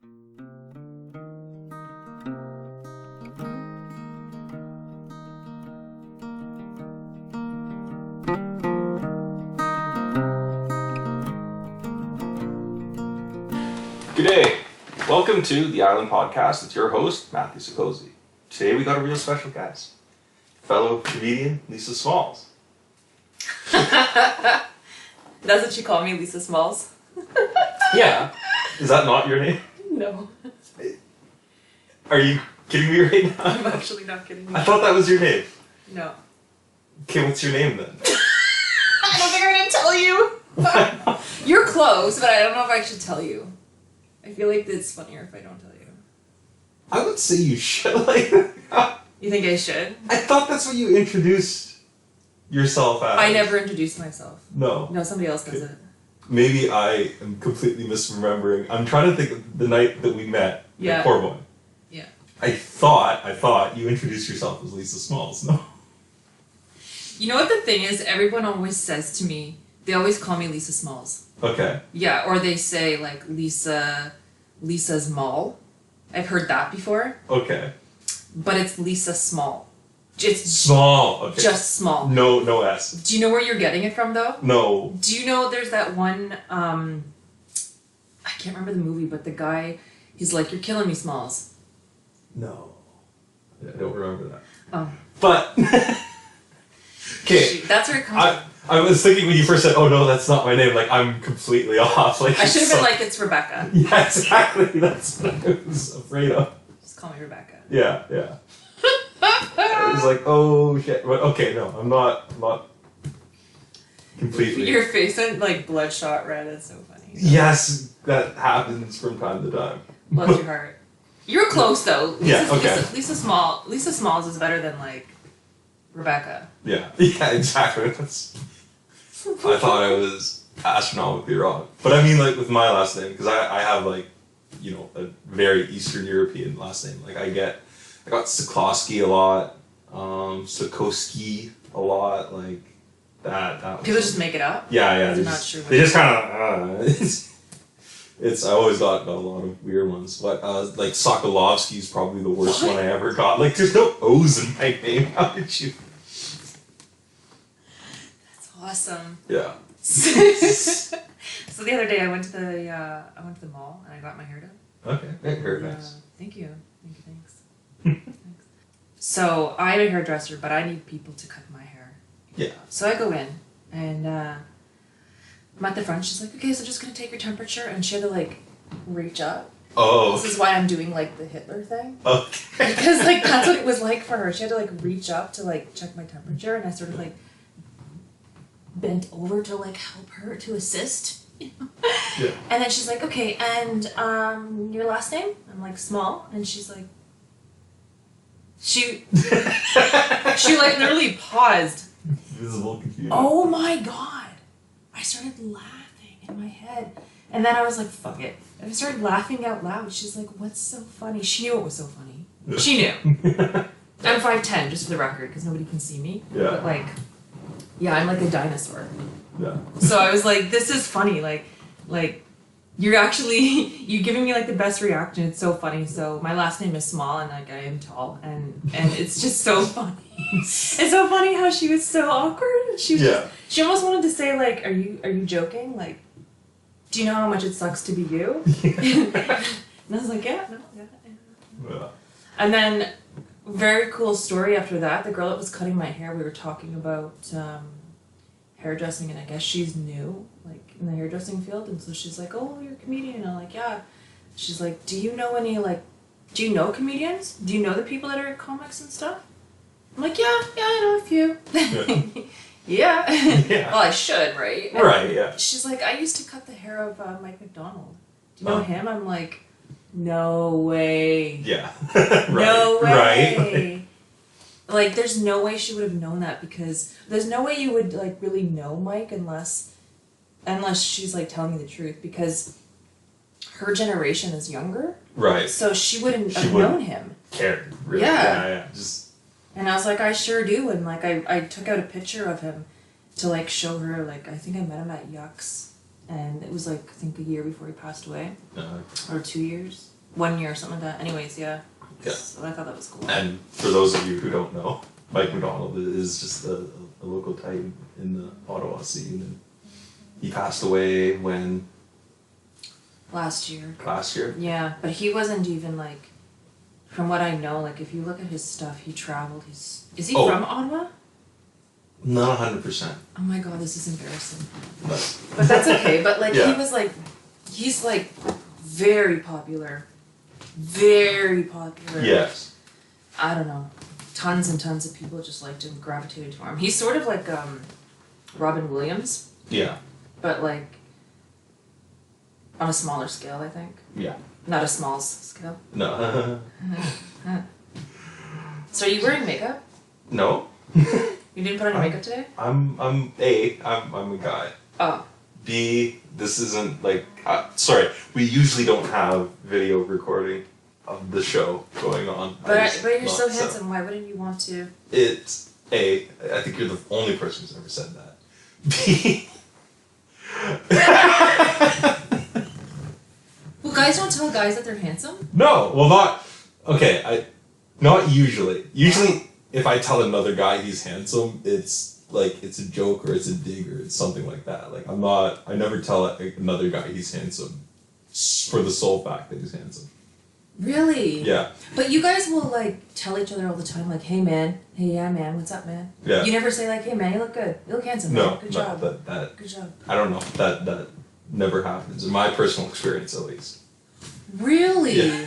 Good day. Welcome to the Island Podcast. It's your host, Matthew Sikosi. Today we got a real special guest. Fellow comedian, Lisa Smalls. That's what you call me, Lisa Smalls? Yeah. Is that not your name? No. Are you kidding me right now? I'm actually not kidding you. I thought that was your name. No. Okay, what's your name then? I don't think I'm gonna tell you! You're close, but I don't know if I should tell you. I feel like it's funnier if I don't tell you. I would say you should. You think I should? I thought that's what you introduced yourself as. I never introduced myself. No. No, somebody else does it. Maybe I am completely misremembering. I'm trying to think of the night that we met at Corboy. Yeah. I thought you introduced yourself as Lisa Smalls. No. You know what the thing is? Everyone always says to me, they always call me Lisa Smalls. Okay. Yeah, or they say like Lisa's Mall. I've heard that before. Okay. But it's Lisa Small. It's Small. Okay. just small. No S. Do you know where you're getting it from though? No. Do you know there's that one, I can't remember the movie, but the guy, he's like, "You're killing me, Smalls." No. I don't remember that. Oh. But, okay. That's where it comes from. I was thinking when you first said, "Oh no, that's not my name," like I'm completely off. Like I should have been like, "It's Rebecca." Yeah, exactly. That's what I was afraid of. Just call me Rebecca. Yeah. I was like, oh shit. But okay, no, I'm not completely. Your face went like bloodshot red. It's so funny. Yes, that happens from time to time. Bless your heart. You were close though. Lisa Smalls is better than like Rebecca. Yeah, exactly. I thought I was astronomically wrong. But I mean, like, with my last name, because I have, like, you know, a very Eastern European last name. Like, I got Sikorsky a lot, Sikorsky a lot, like, that. People just make it up? Yeah. I'm not sure. They just kind of, I always got a lot of weird ones. But, like, Sokolovsky is probably the worst one I ever got. Like, there's no O's in my name. How did you? Awesome. Yeah. So the other day I went to the mall and I got my hair done. Okay. Very nice. Thanks. Thanks. So I had a hairdresser, but I need people to cut my hair. Yeah. So I go in and I'm at the front. She's like, "Okay, so just gonna take your temperature," and she had to like reach up. Oh. This is why I'm doing like the Hitler thing. Okay. Because like that's what it was like for her. She had to like reach up to like check my temperature, and I sort of like bent over to like help her to assist. You know? Yeah. And then she's like, "Okay, and your last name?" I'm like, "Small," and she's like, she like literally paused. Visible confusion. Oh my god! I started laughing in my head, and then I was like, "Fuck it!" And I started laughing out loud. She's like, "What's so funny?" She knew it was so funny. She knew. I'm 5'10", just for the record, because nobody can see me. Yeah. But like, yeah, I'm like a dinosaur. Yeah. So I was like, "This is funny." Like, you're giving me like the best reaction. It's so funny. So my last name is Small, and like I am tall, and it's just so funny. It's so funny how she was so awkward. She was she almost wanted to say like, "Are you joking? Like, do you know how much it sucks to be you?" And I was like, "Yeah, no, yeah." And then, very cool story after that. The girl that was cutting my hair, we were talking about hairdressing, and I guess she's new, like, in the hairdressing field, and so she's like, "Oh, you're a comedian," and I'm like, "Yeah." She's like, do you know comedians? Do you know the people that are comics and stuff? I'm like, yeah, I know a few. Yeah. Well, I should, right? Right, yeah. She's like, "I used to cut the hair of Mike McDonald. Do you know him?" I'm like, no way. Yeah. No way. Right. Like, there's no way she would have known that, because there's no way you would, like, really know Mike unless she's, like, telling you the truth, because her generation is younger. Right. So she wouldn't have known him. Cared, really. Yeah. Yeah. Just. And I was like, I sure do. And, like, I took out a picture of him to, like, show her, like, I think I met him at Yucks. and it was like I think a year before he passed away, Uh, or 2 years, 1 year, something like that. Anyways, yeah. Yeah. So I thought that was cool. And for those of you who don't know, Mike McDonald is just a local titan in the Ottawa scene, and he passed away when Last year. last year. Yeah, but he wasn't even like, from what I know, like if you look at his stuff, he traveled. Is he Oh. from Ottawa? Not 100%, Oh my god, this is embarrassing. but But that's okay. But like Yeah. he was like, he's like very popular, very popular. yes, I don't know, tons and tons of people just liked him, gravitated to him. He's sort of like Robin Williams, yeah, but like on a smaller scale, I think. yeah. Not a small scale. No, So are you wearing makeup? no. You didn't put on your makeup today? I'm a guy. Oh. B, this isn't like, sorry, we usually don't have video recording of the show going on. But you're so handsome. Why wouldn't you want to? It's A, I think you're the only person who's ever said that. B, Well, guys don't tell guys that they're handsome. no, well not usually. Usually if I tell another guy he's handsome, it's like, it's a joke or it's a dig or it's something like that. Like I never tell another guy he's handsome for the sole fact that he's handsome. Really? Yeah. But you guys will like tell each other all the time, like, "Hey man, hey yeah man, what's up man?" Yeah. You never say like, "Hey man, you look good, you look handsome, man. No, Good no, job, that good job." I don't know. That never happens in my personal experience, at least. Really? Yeah.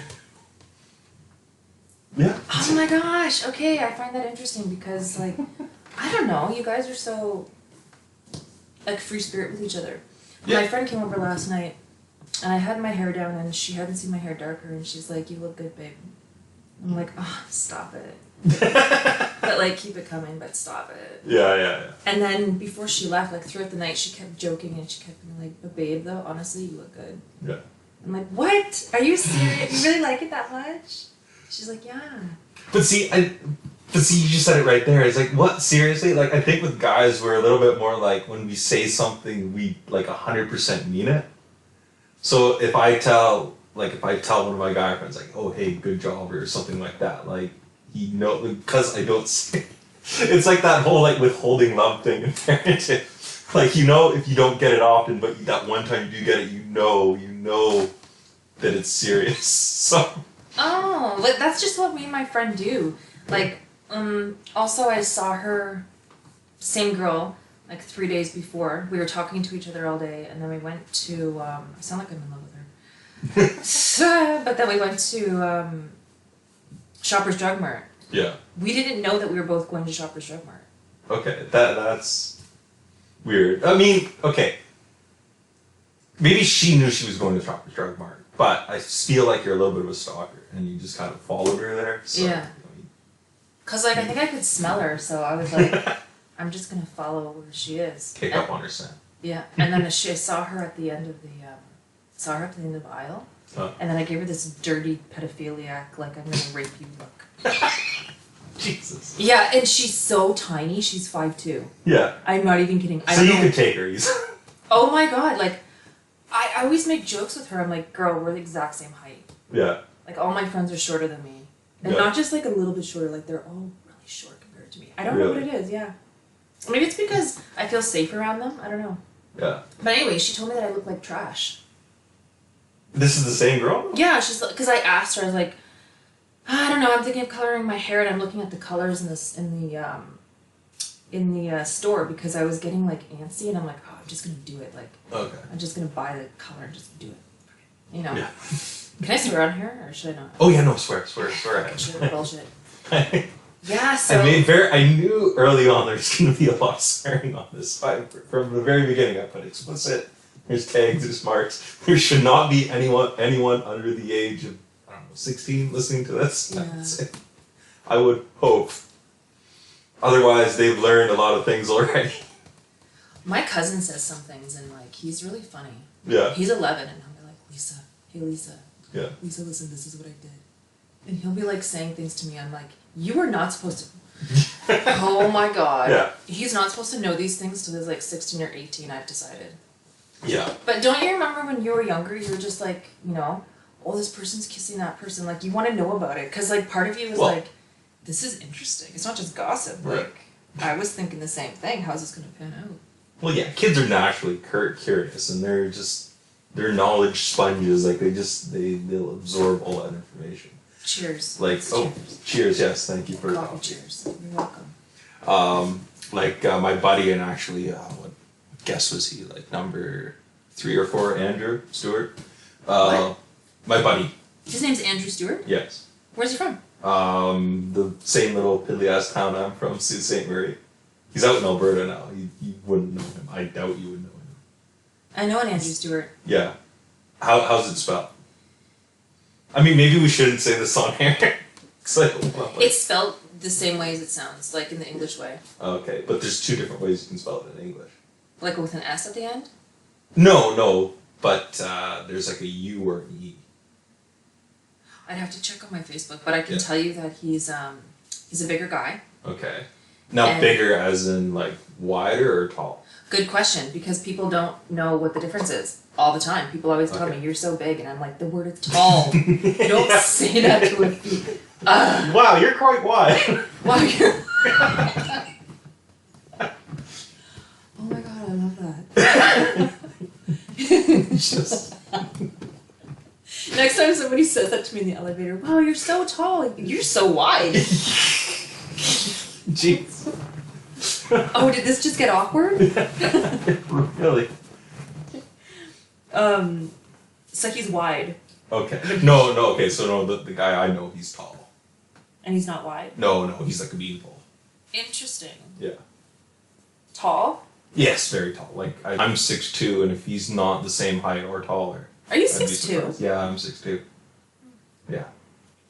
Yeah. Oh my gosh. Okay, I find that interesting because like, I don't know, you guys are so like free spirit with each other. Yeah. My friend came over last night, and I had my hair down, and she hadn't seen my hair darker, and she's like, "You look good, babe." I'm like, "Oh, stop it." But like, keep it coming, but stop it. Yeah. And then before she left, like throughout the night, she kept joking and she kept being like, "But babe, though, honestly, you look good." Yeah. I'm like, "What? Are you serious? You really like it that much?" She's like, "Yeah." But see, you just said it right there. It's like, what? Seriously? Like, I think with guys, we're a little bit more like, when we say something, we like 100% mean it. So if I tell one of my guy friends, like, "Oh, hey, good job," or something like that, like, because I don't say, it's like that whole like withholding love thing in parenting. Like, if you don't get it often, but that one time you do get it, you know that it's serious. So. Oh, but that's just what me and my friend do. Like, also I saw her, same girl, like 3 days before. We were talking to each other all day, and then we went to, I sound like I'm in love with her. But then we went to Shoppers Drug Mart. Yeah. We didn't know that we were both going to Shoppers Drug Mart. Okay, that's weird. I mean, okay. Maybe she knew she was going to Shoppers Drug Mart, but I feel like you're a little bit of a stalker, and you just kind of followed her there. So, Yeah. Cause like I think I could smell her, so I was like, I'm just gonna follow where she is. Pick up on her scent. Yeah, and then I saw her at the end of the aisle, and then I gave her this dirty pedophiliac, like, "I'm gonna rape you" look. Jesus. Yeah, and she's so tiny. She's 5'2". Yeah. I'm not even kidding. I So don't you know. could take her easily. Oh my god! Like, I always make jokes with her. I'm like, "Girl, we're the exact same height. Yeah. Like, all my friends are shorter than me, and Yeah. not just like a little bit shorter. Like, they're all really short compared to me. I don't know what Really? it is. Yeah, maybe it's because I feel safe around them. I don't know. Yeah. But anyway, she told me that I look like trash. This is the same girl? Yeah, she's because I asked her. I was like, I don't know. I'm thinking of coloring my hair, and I'm looking at the colors in the store because I was getting like antsy, and I'm like, oh, I'm just gonna do it. Like, Okay. I'm just gonna buy the color and just do it. You know. Yeah. Can I swear on here, or should I not? Oh yeah, no, swear Okay, should I ahead. bullshit? Yeah. So. I knew early on there's going to be a lot of swearing on this. From the very beginning, I put explicit. There's tags. There's marks. There should not be anyone under the age of 16 listening to this. Yeah. I would hope. Otherwise, they've learned a lot of things already. My cousin says some things, and like he's really funny. Yeah. He's 11, and he'll be like, Lisa, hey Lisa. Yeah. Lisa, listen, this is what I did. And he'll be like saying things to me. I'm like, you are not supposed to. Oh my god. Yeah. He's not supposed to know these things till he's like 16 or 18, I've decided. Yeah. But don't you remember when you were younger, you were just like, you know, oh, this person's kissing that person. Like, you want to know about it. Because, like, part of you is like, this is interesting. It's not just gossip. Right. Like, I was thinking the same thing. How's this going to pan out? Well, yeah, kids are naturally curious, and they're knowledge sponges. Like, they'll absorb all that information. Cheers. Like, cheers, yes, thank you for the coffee. Cheers. You're welcome. My buddy, and actually, what guess was he, like, number 3 or 4, Andrew Stewart? What? My buddy. His name's Andrew Stewart? Yes. Where's he from? The same little piddly-ass town I'm from, Sault Ste. Marie. He's out in Alberta now. You wouldn't know him. I doubt you would know him. I know an Andrew Stewart. Yeah. How's it spelled? I mean, maybe we shouldn't say this on air. It's spelled the same way as it sounds, like in the English way. Okay, but there's 2 different ways you can spell it in English. Like with an S at the end? No, but there's like a U or an E. I'd have to check on my Facebook, but I can tell you that he's a bigger guy. Okay. Now, bigger as in, like, wider or tall? Good question, because people don't know what the difference is all the time. People always tell me, you're so big, and I'm like, the word is tall. You don't say that to a feet. Wow, you're quite wide. Wow, you're... Oh my god, I love that. Just... Next time somebody says that to me in the elevator, wow, you're so tall. You're so wide. Jeez. Oh, did this just get awkward? Really? So he's wide. Okay. No, okay, so no, the guy I know, he's tall. And he's not wide? No, he's like a beanpole. Interesting. Yeah. Tall? Yes, very tall. Like, I'm 6'2", and if he's not the same height or taller... Are you 6'2"? Yeah, I'm 6'2". Yeah.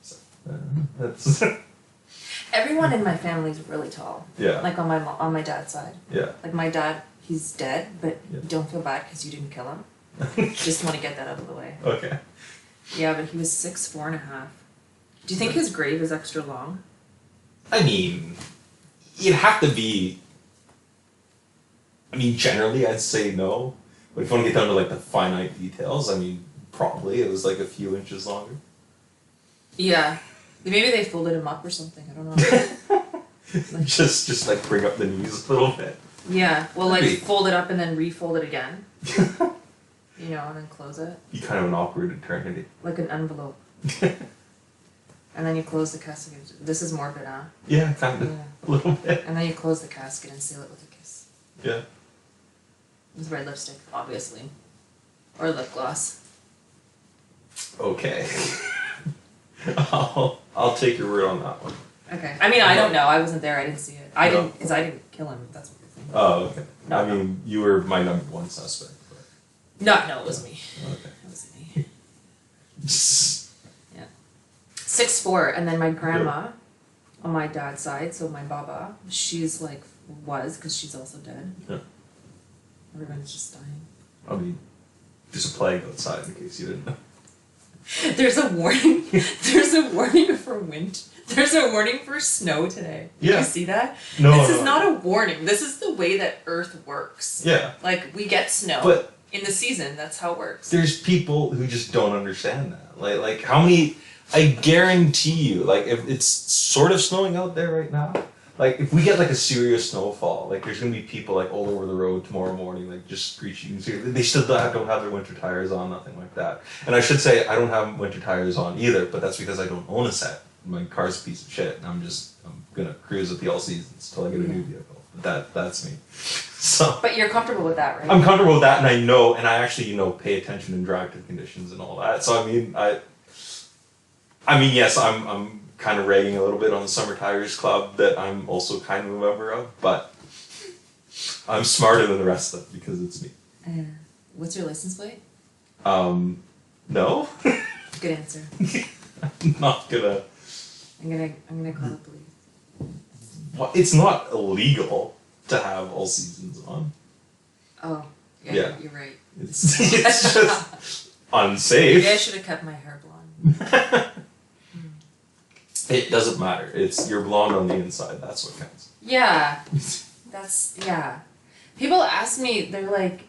So, that's... Everyone in my family is really tall. Yeah. Like on my dad's side. Yeah. Like my dad, he's dead, but don't feel bad because you didn't kill him. Just want to get that out of the way. Okay. Yeah, but he was 6'4.5". Do you think his grave is extra long? I mean, it'd have to be... I mean, generally I'd say no. But if you want to get down to, like, the finite details, I mean, probably it was, like, a few inches longer. Yeah. Maybe they folded him up or something, I don't know. Like, just like bring up the knees a little bit. Yeah, well, like fold it up and then refold it again. You know, and then close it. Be kind of an awkward eternity. Like an envelope. And then you close the casket. This is morbid, huh? Yeah, kind of. Yeah. A little bit. And then you close the casket and seal it with a kiss. Yeah. With red lipstick, obviously. Or lip gloss. Okay. I'll take your word on that one. Okay. I mean, I don't know. I wasn't there. I didn't see it. I didn't, because I didn't kill him. If that's what you're thinking. Oh, okay. No, I mean, you were my number 1 suspect. But... No, it was me. Okay. It was me. Yeah. 6'4", and then my grandma, on my dad's side, so my baba, she's like because she's also dead. Yeah. Everyone's just dying. I mean, there's a plague outside in case you didn't know. There's a warning. There's a warning for wind. There's a warning for snow today. Did you see that? No, This is not a warning. This is the way that Earth works. Yeah. Like, we get snow. But in the season, that's how it works. there's people who just don't understand that. Like how many... I guarantee you, like, if it's sort of snowing out there right now, like, if we get, like, a serious snowfall, like, there's gonna be people, like, all over the road tomorrow morning, like, just screeching. They still don't have their winter tires on, nothing like that. And I should say, I don't have winter tires on either, but that's because I don't own a set. My car's a piece of shit, and I'm gonna cruise with the all seasons till I get a new vehicle. That's me. So. But you're comfortable with that, right? I'm comfortable with that, and I know, and I actually, pay attention and drive to the conditions and all that. So, I mean, yes, I'm kind of ragging a little bit on the Summer Tires Club that I'm also kind of a member of, but I'm smarter than the rest of them because it's me. What's your license plate? No. Good answer. I'm not gonna. I'm gonna call the police. Well, it's not illegal to have all seasons on. Oh, yeah. You're right. It's just unsafe. Maybe I should have kept my hair blonde. It doesn't matter. You're blonde on the inside. That's what counts. Yeah. Yeah. People ask me, they're like,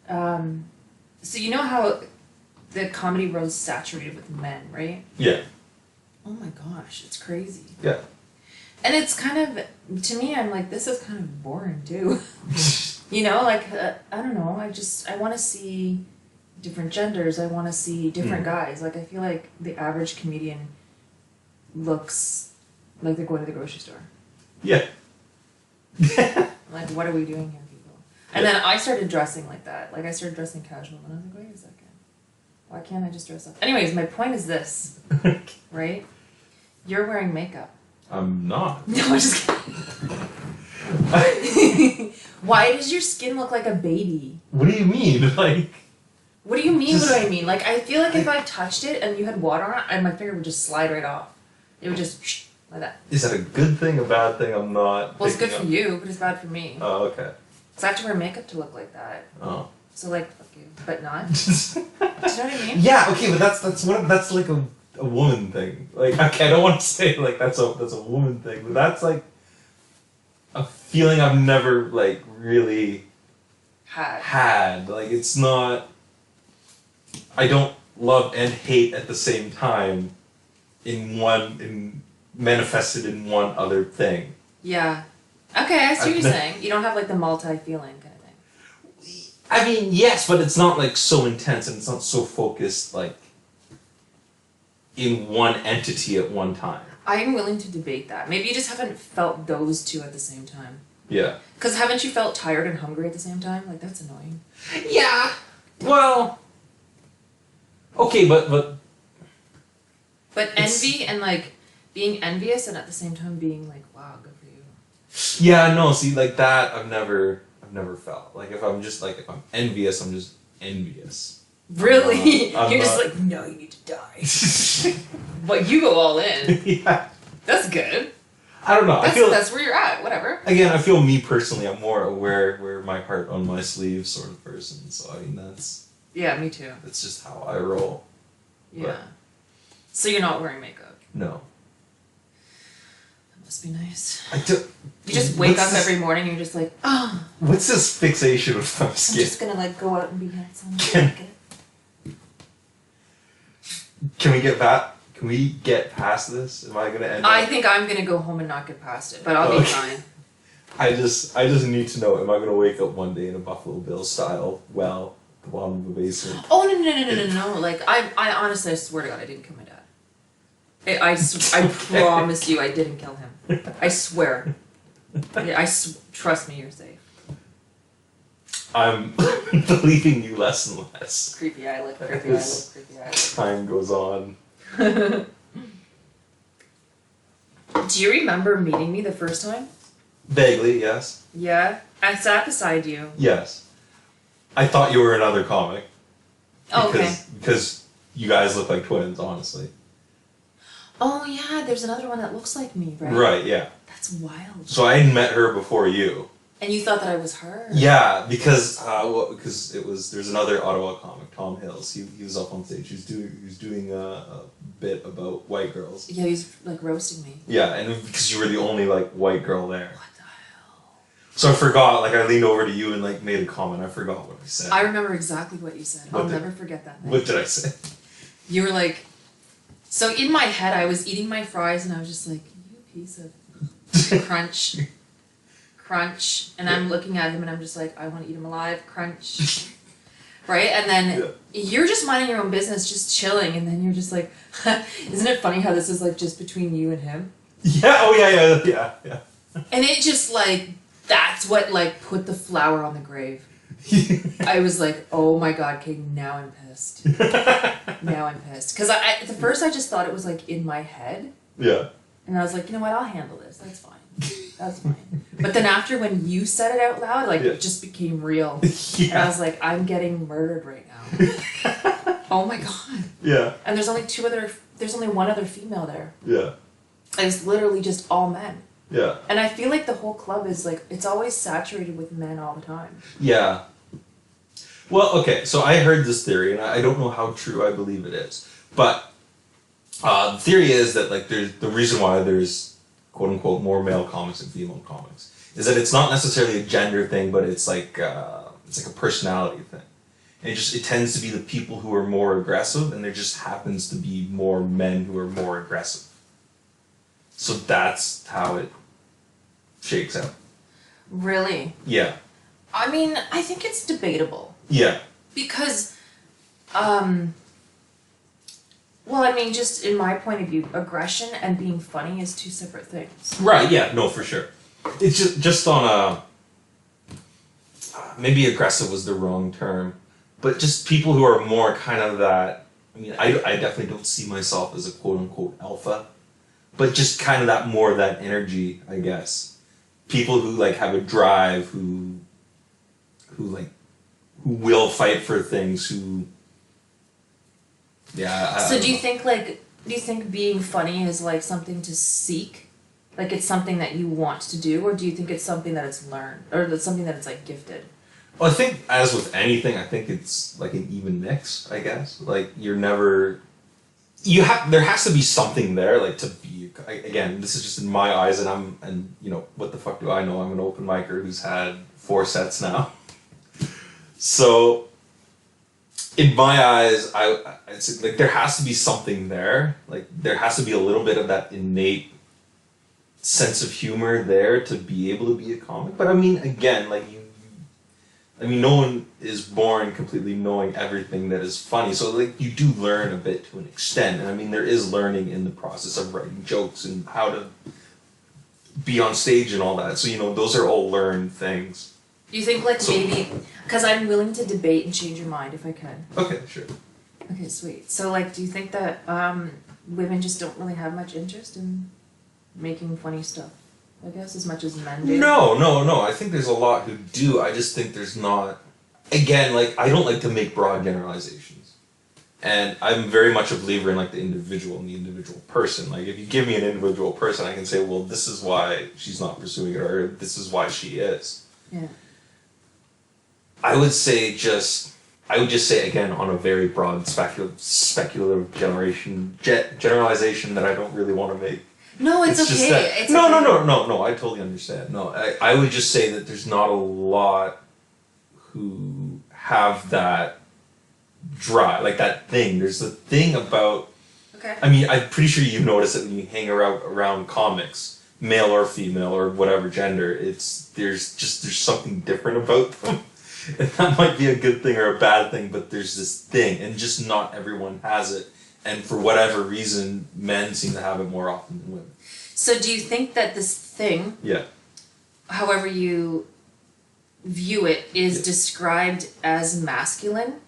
So you know how the comedy world is saturated with men, right? Yeah. Oh my gosh, it's crazy. Yeah. And it's kind of, to me, I'm like, this is kind of boring too. You know, like, I don't know, I want to see different genders, I want to see different guys. Like, I feel like the average comedian looks like they're going to the grocery store. Yeah. Like, what are we doing here, people? And then I started dressing like that. Like, I started dressing casual, and I was like, wait a second. Why can't I just dress up? Anyways, my point is this, right? You're wearing makeup. I'm not. No, I'm just kidding. Why does your skin look like a baby? What do you mean? Like... What do you mean, what do I mean? Like, I feel like if I touched it and you had water on it, and my finger would just slide right off. It would just like that. Is that a good thing, a bad thing? I'm not... Well, it's good for you, but it's bad for me. Oh, okay. So I have to wear makeup to look like that. Oh. So, like, fuck you. But not. Do you know what I mean? Yeah, okay, but that's like a woman thing. Like, okay, I don't want to say, like, that's a woman thing, but that's, like, a feeling I've never, like, really... Had. Like, it's not... I don't love and hate at the same time manifested in one other thing. Yeah. Okay, I see what you're saying. You don't have like the multi-feeling kind of thing. I mean, yes, but it's not like so intense and it's not so focused like in one entity at one time. I am willing to debate that. Maybe you just haven't felt those two at the same time. Yeah. Because haven't you felt tired and hungry at the same time? Like, that's annoying. Yeah. Well... Okay, but envy and like being envious and at the same time being like, wow, good for you. Yeah, no, see, like that I've never felt. Like if I'm envious, I'm just envious. Really? I'm You're not... just like, no, you need to die. But you go all in. Yeah. That's good. I don't know. That's where you're at. Whatever. Again, I feel me personally, I'm more aware, wear my heart on my sleeve sort of person. So I mean, that's... Yeah, me too. That's just how I roll. Yeah. But so you're not wearing makeup? No. That must be nice. You just wake up every morning and you're just like, oh. What's this fixation with my skin? I'm just gonna like go out and be handsome. Can we get past this? Am I gonna end I think I'm gonna go home and not get past it, but I'll be fine. I just need to know, am I gonna wake up one day in a Buffalo Bill style well at the bottom of the basement? Oh no. Like I honestly, I swear to God, I didn't kill my dad. I promise you I didn't kill him. I swear. Trust me, you're safe. I'm believing you less and less. Creepy eye look, creepy eye look, creepy eye look. Time goes on. Do you remember meeting me the first time? Vaguely, yes. Yeah? I sat beside you. Yes. I thought you were another comic. Oh, okay. Because you guys look like twins, honestly. Oh yeah, there's another one that looks like me, right? Right, yeah. That's wild. So I had met her before you. And you thought that I was her? Yeah, because there's another Ottawa comic, Tom Hills. He was up on stage. He was doing a bit about white girls. Yeah, he was like roasting me. Yeah, and because you were the only like white girl there. What the hell? So I forgot. Like I leaned over to you and like made a comment. I forgot what I said. I remember exactly what you said. I'll never forget that night. What did I say? You were like, so in my head I was eating my fries and I was just like, you piece of crunch. Crunch, and I'm looking at him and I'm just like, I want to eat him alive, crunch. Right? And then you're just minding your own business, just chilling, and then you're just like, isn't it funny how this is like just between you and him? Yeah, oh yeah. And it just like, that's what like put the flower on the grave. I was like, oh my god, okay, now I'm pissed. Now I'm pissed. Because at the first I just thought it was like in my head. Yeah. And I was like, you know what, I'll handle this, that's fine. That's fine. But then after when you said it out loud, like it just became real. Yeah. And I was like, I'm getting murdered right now. Oh my god. Yeah. And there's only one other female there. Yeah. And it's literally just all men. Yeah. And I feel like the whole club is like, it's always saturated with men all the time. Yeah. Well, okay, so I heard this theory, and I don't know how true I believe it is, but the theory is that like the reason why there's quote unquote more male comics than female comics is that it's not necessarily a gender thing, but it's like a personality thing. And it tends to be the people who are more aggressive, and there just happens to be more men who are more aggressive. So that's how it shakes out. Really? Yeah. I mean, I think it's debatable. Yeah. Because, well, I mean, just in my point of view, aggression and being funny is two separate things. Right, yeah, no, for sure. It's just on a... Maybe aggressive was the wrong term. But just people who are more kind of that... I mean, I definitely don't see myself as a quote-unquote alpha. But just kind of that more of that energy, I guess. People who, like, have a drive, who will fight for things, who... Yeah, So do you think being funny is like something to seek? Like it's something that you want to do, or do you think it's something that it's learned, or that's something that it's like gifted? Well, I think as with anything, I think it's like an even mix, I guess. Like you're never... there has to be something there, like to be... Again, this is just in my eyes, and you know, what the fuck do I know? I'm an open micer who's had 4 sets now. So... In my eyes, it's like there has to be something there. Like there has to be a little bit of that innate sense of humor there to be able to be a comic. But I mean, again, like no one is born completely knowing everything that is funny. So like you do learn a bit to an extent. And I mean, there is learning in the process of writing jokes and how to be on stage and all that. So you know, those are all learned things. Do you think maybe, because I'm willing to debate and change your mind if I can. Okay, sure. Okay, sweet. So like, do you think that women just don't really have much interest in making funny stuff, I guess, as much as men do? No. I think there's a lot who do. I just think there's not... Again, like, I don't like to make broad generalizations. And I'm very much a believer in like the individual and the individual person. Like if you give me an individual person, I can say, well, this is why she's not pursuing it, or this is why she is. Yeah. I would just say again on a very broad speculative generalization that I don't really want to make. No, it's okay. No. I totally understand. No, I would just say that there's not a lot who have that drive, like that thing. There's a thing about. Okay. I mean, I'm pretty sure you've noticed it when you hang around comics, male or female or whatever gender. There's something different about them. And that might be a good thing or a bad thing, but there's this thing, and just not everyone has it. And for whatever reason, men seem to have it more often than women. So do you think that this thing, however you view it, is described as masculine?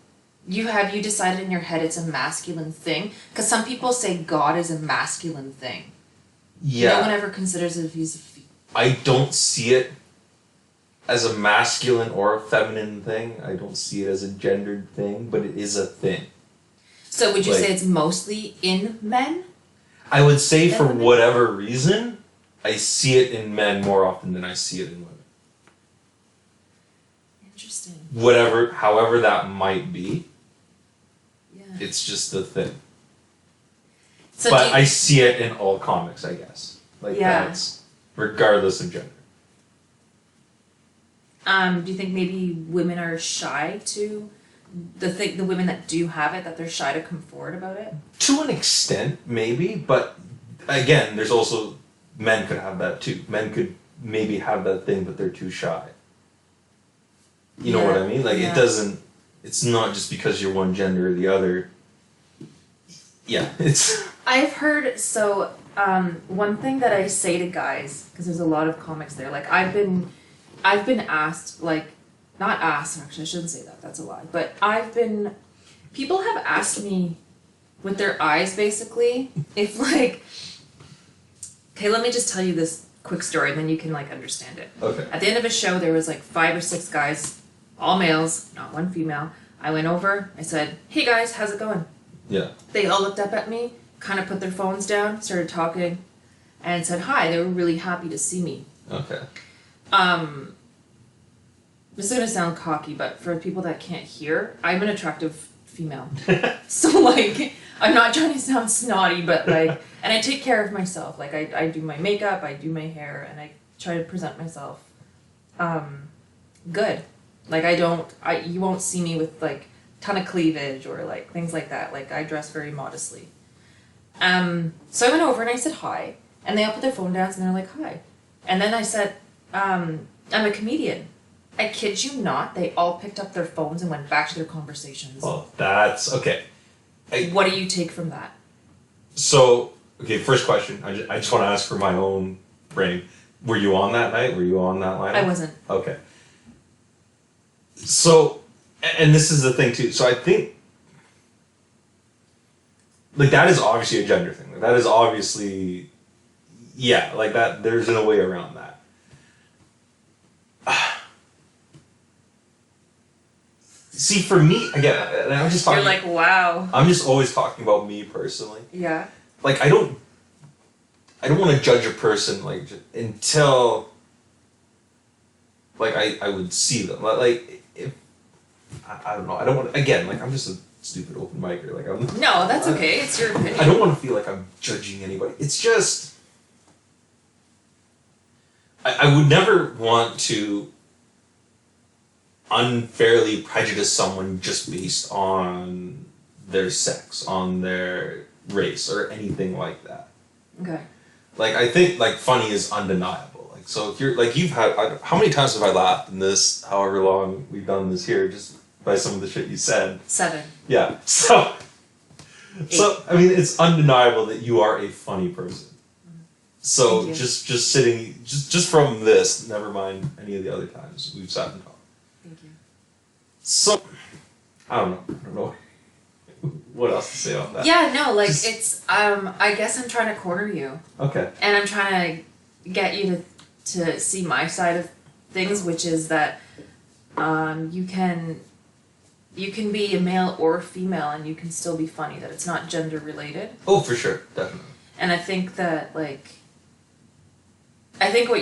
Have you decided in your head it's a masculine thing? Because some people say God is a masculine thing. Yeah. No one ever considers it if he's a I don't see it as a masculine or a feminine thing. I don't see it as a gendered thing, but it is a thing. So would you say it's mostly in men? I would say for whatever reason, I see it in men more often than I see it in women. Interesting. However that might be. Yeah. It's just the thing. So but I see it in all comics, I guess. That's regardless of gender. Do you think maybe women are shy to the women that do have it, that they're shy to come forward about it? To an extent, maybe, but again, there's also men could have that too. Men could maybe have that thing, but they're too shy. You know what I mean? Like it's not just because you're one gender or the other. Yeah, it's... I've heard, one thing that I say to guys, because there's a lot of comics there, like I've been asked, like, not asked, actually, I shouldn't say that, that's a lie, but people have asked me with their eyes, basically, if, like, okay, let me just tell you this quick story, and then you can, like, understand it. Okay. At the end of a show, there was, like, 5 or 6 guys, all males, not one female. I went over, I said, hey guys, how's it going? Yeah. They all looked up at me, kind of put their phones down, started talking, and said hi. They were really happy to see me. Okay. This is gonna sound cocky, but for people that can't hear, I'm an attractive female. So like, I'm not trying to sound snotty, but like, and I take care of myself. Like I do my makeup, I do my hair, and I try to present myself good. Like you won't see me with like ton of cleavage or like things like that. Like I dress very modestly. So I went over and I said hi, and they all put their phone down and they're like hi, and then I said, I'm a comedian. I kid you not, they all picked up their phones and went back to their conversations. Oh, that's okay. What do you take from that? So, okay, first question. I just want to ask for my own brain. Were you on that night? Were you on that lineup? I wasn't. Okay. So, and this is the thing too. So I think, like, that is obviously a gender thing. Like, that is obviously, yeah, like that. There's no way around that. See, for me, again, and I'm just talking. You're like, wow. I'm just always talking about me personally. Yeah. Like, I don't want to judge a person like until like I would see them. Like if I don't know. I don't want again. Like I'm just a stupid open micer. Like I'm. No, that's okay. It's your opinion. I don't want to feel like I'm judging anybody. It's just I would never want to unfairly prejudice someone just based on their sex, on their race, or anything like that. Okay. Like, I think, like, funny is undeniable. Like, so if you're, like, you've had, how many times have I laughed in this, however long we've done this here, just by some of the shit you said? 7. Yeah. So, I mean, it's undeniable that you are a funny person. So, just sitting, just from this, never mind any of the other times we've sat and talked. Thank you. So, I don't know what else to say on that. Yeah, no, like it's I guess I'm trying to corner you. Okay. And I'm trying to get you to see my side of things, which is that you can be a male or female and you can still be funny, that it's not gender related. Oh, for sure, definitely. And I think that what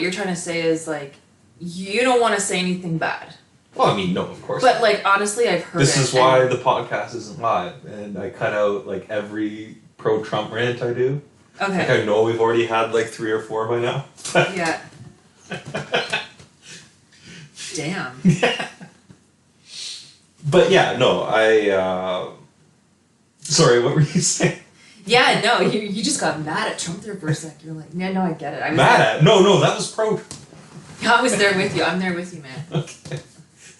you're trying to say is like you don't want to say anything bad. Well, I mean, no, of course. But like honestly, I've heard this is why the podcast isn't live, and I cut out like every pro-Trump rant I do. Okay. Like I know we've already had like 3 or 4 by now. Yeah. Damn. Yeah. But yeah, no, sorry, what were you saying? Yeah, no, you just got mad at Trump there for a sec. You're like, yeah, no, I get it. I was mad there. at? No, that was pro. I was there with you. I'm there with you, man. Okay.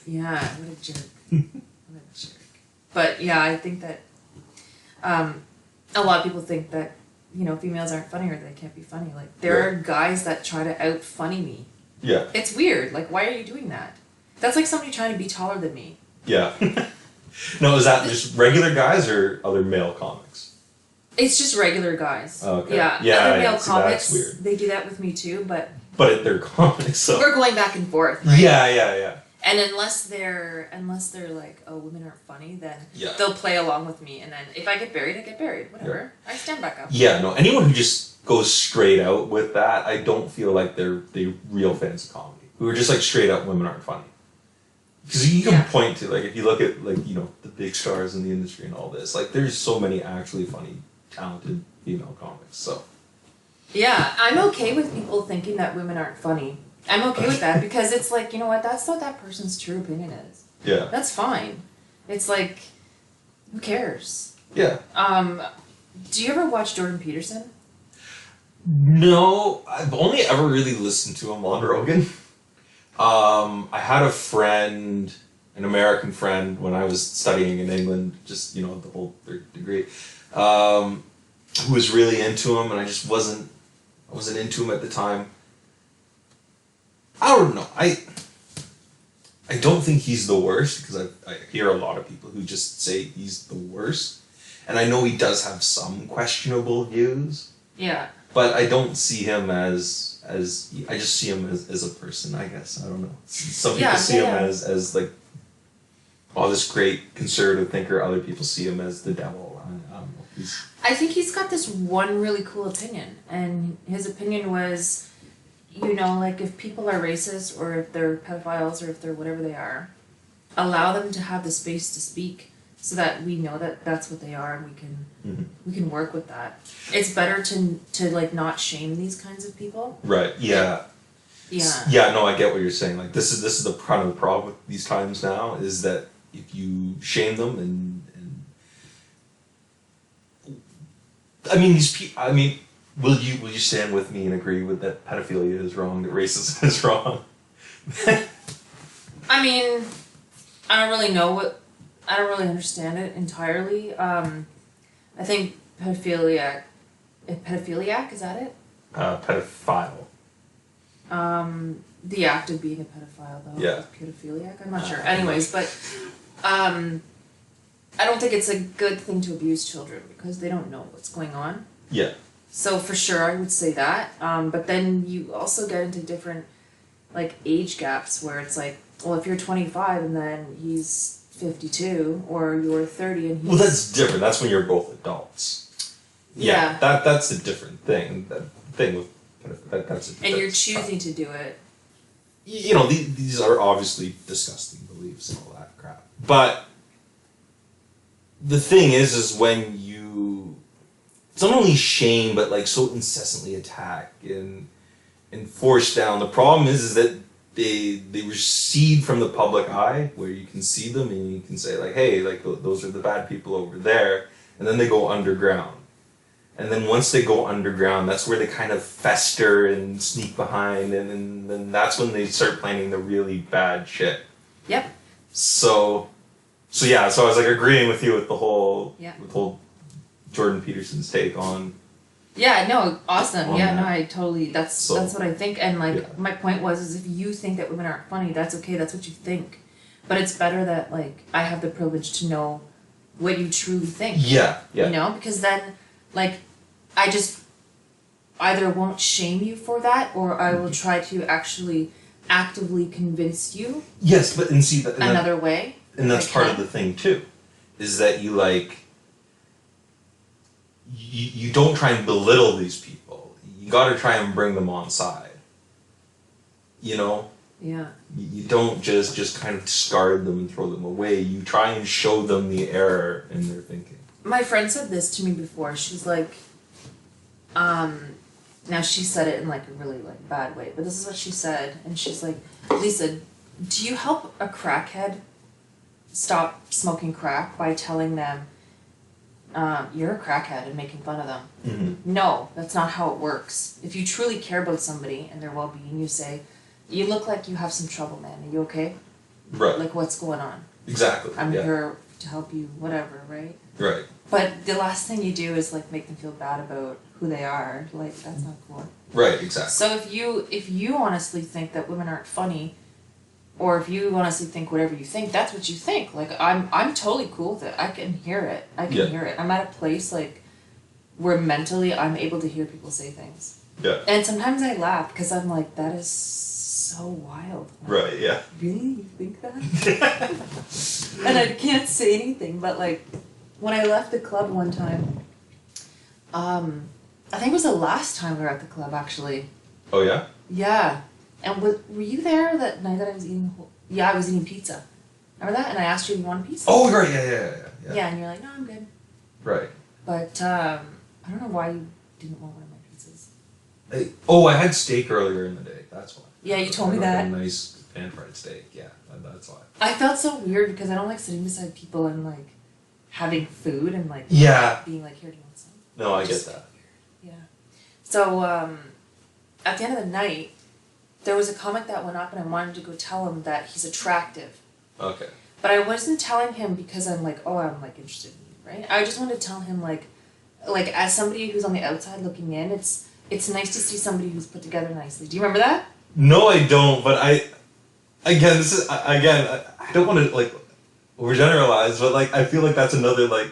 Yeah, what a jerk. What a jerk. But yeah, I think that a lot of people think that, you know, females aren't funny or they can't be funny. Like, there are guys that try to out-funny me. Yeah. It's weird. Like, why are you doing that? That's like somebody trying to be taller than me. Yeah. No, is that just regular guys or other male comics? It's just regular guys. Okay. Yeah. Yeah, Other male see, comics, that's weird. they do that with me too, but they're comics, so. we're going back and forth, right? Yeah. And unless they're like, oh, women aren't funny, then they'll play along with me. And then if I get buried, I get buried. Whatever. Yeah. I stand back up. Yeah, no. Anyone who just goes straight out with that, I don't feel like they're real fans of comedy. Who are just like straight up women aren't funny. Because you can point to, like, if you look at, like, you know, the big stars in the industry and all this, like, there's so many actually funny, talented female comics, so. Yeah, I'm okay with people thinking that women aren't funny. I'm okay with that because it's like, you know what, that's what that person's true opinion is. Yeah. That's fine. It's like, who cares? Yeah. Do you ever watch Jordan Peterson? No, I've only ever really listened to him on Rogan. I had a friend, an American friend, when I was studying in England, just, you know, the whole third degree, who was really into him, and I wasn't into him at the time. I don't know. I don't think he's the worst, because I hear a lot of people who just say he's the worst, and I know he does have some questionable views. Yeah. But I don't see him as I just see him as a person, I guess. I don't know. Some people see him as like, oh, this great conservative thinker. Other people see him as the devil. I don't know. I think he's got this one really cool opinion, and his opinion was, you know, like if people are racist or if they're pedophiles or if they're whatever they are, allow them to have the space to speak so that we know that that's what they are and we can work with that. It's better to like not shame these kinds of people. Right. Yeah. Yeah. Yeah. No, I get what you're saying. Like this is the part of the problem with these times now is that if you shame them I mean these people. I mean, will you stand with me and agree with that pedophilia is wrong, that racism is wrong? I mean, I don't really know what. I don't really understand it entirely. I think pedophiliac. Is that it? Pedophile. The act of being a pedophile, though. Yeah. Pedophiliac? I'm not sure. Anyways, but I don't think it's a good thing to abuse children because they don't know what's going on. Yeah. So for sure, I would say that. But then you also get into different, like, age gaps where it's like, well, if you're 25 and then he's 52, or you're 30 and he's... Well, that's different. That's when you're both adults. Yeah. That's a different thing. That thing with that's. And you're choosing to do it. You know, these are obviously disgusting beliefs and all that crap. But the thing is when you, it's not only shame, but like so incessantly attack and force down. The problem is that they recede from the public eye, where you can see them and you can say like, hey, like those are the bad people over there, and then they go underground. And then once they go underground, that's where they kind of fester and sneak behind, and then that's when they start planning the really bad shit. Yep. So I was like agreeing with you with the whole Jordan Peterson's take on. Yeah, no, awesome. Yeah, that. no, I totally, that's what I think. And like, my point was if you think that women aren't funny, that's okay, that's what you think. But it's better that like, I have the privilege to know what you truly think. Yeah. You know, because then, like, I just either won't shame you for that, or I will try to actually actively convince you. Yes, but and see that another way. And that's part of the thing too, is that you like. You don't try and belittle these people. You got to try and bring them on side. You know. Yeah. You don't just kind of discard them and throw them away. You try and show them the error in their thinking. My friend said this to me before. She's like. Now she said it in like a really like bad way, but this is what she said, and she's like, Lisa, do you help a crackhead stop smoking crack by telling them you're a crackhead and making fun of them? Mm-hmm. No, that's not how it works. If you truly care about somebody and their well-being, you say, you look like you have some trouble, man. Are you okay? Right. Like, what's going on? Exactly. I'm here to help you, whatever, right? Right. But the last thing you do is like make them feel bad about who they are. Like, that's not cool. Right, exactly. So if you honestly think that women aren't funny, or if you honestly think whatever you think, that's what you think. Like, I'm totally cool with it. I can hear it. Hear it. I'm at a place like where mentally I'm able to hear people say things. Yeah. And sometimes I laugh because I'm like, that is so wild. Right, yeah. Really? You think that? And I can't say anything, but like when I left the club one time, I think it was the last time we were at the club, actually. Oh, yeah? Yeah. And were you there that night that I was eating? Yeah, I was eating pizza. Remember that? And I asked you if you wanted pizza. Oh, right, yeah. Yeah, and you're like, no, I'm good. Right. But I don't know why you didn't want one of my pizzas. I had steak earlier in the day. That's why. Yeah, you told me that. A nice pan-fried steak. Yeah, that's why. I felt so weird because I don't like sitting beside people and like having food and like being like, here, do you want some? No, I get that. Yeah. So at the end of the night, there was a comic that went up and I wanted to go tell him that he's attractive. Okay. But I wasn't telling him because I'm like, oh, I'm like interested in you, right? I just wanted to tell him like as somebody who's on the outside looking in, it's nice to see somebody who's put together nicely. Do you remember that? No, I don't. But I don't want to like overgeneralize, but like I feel like that's another like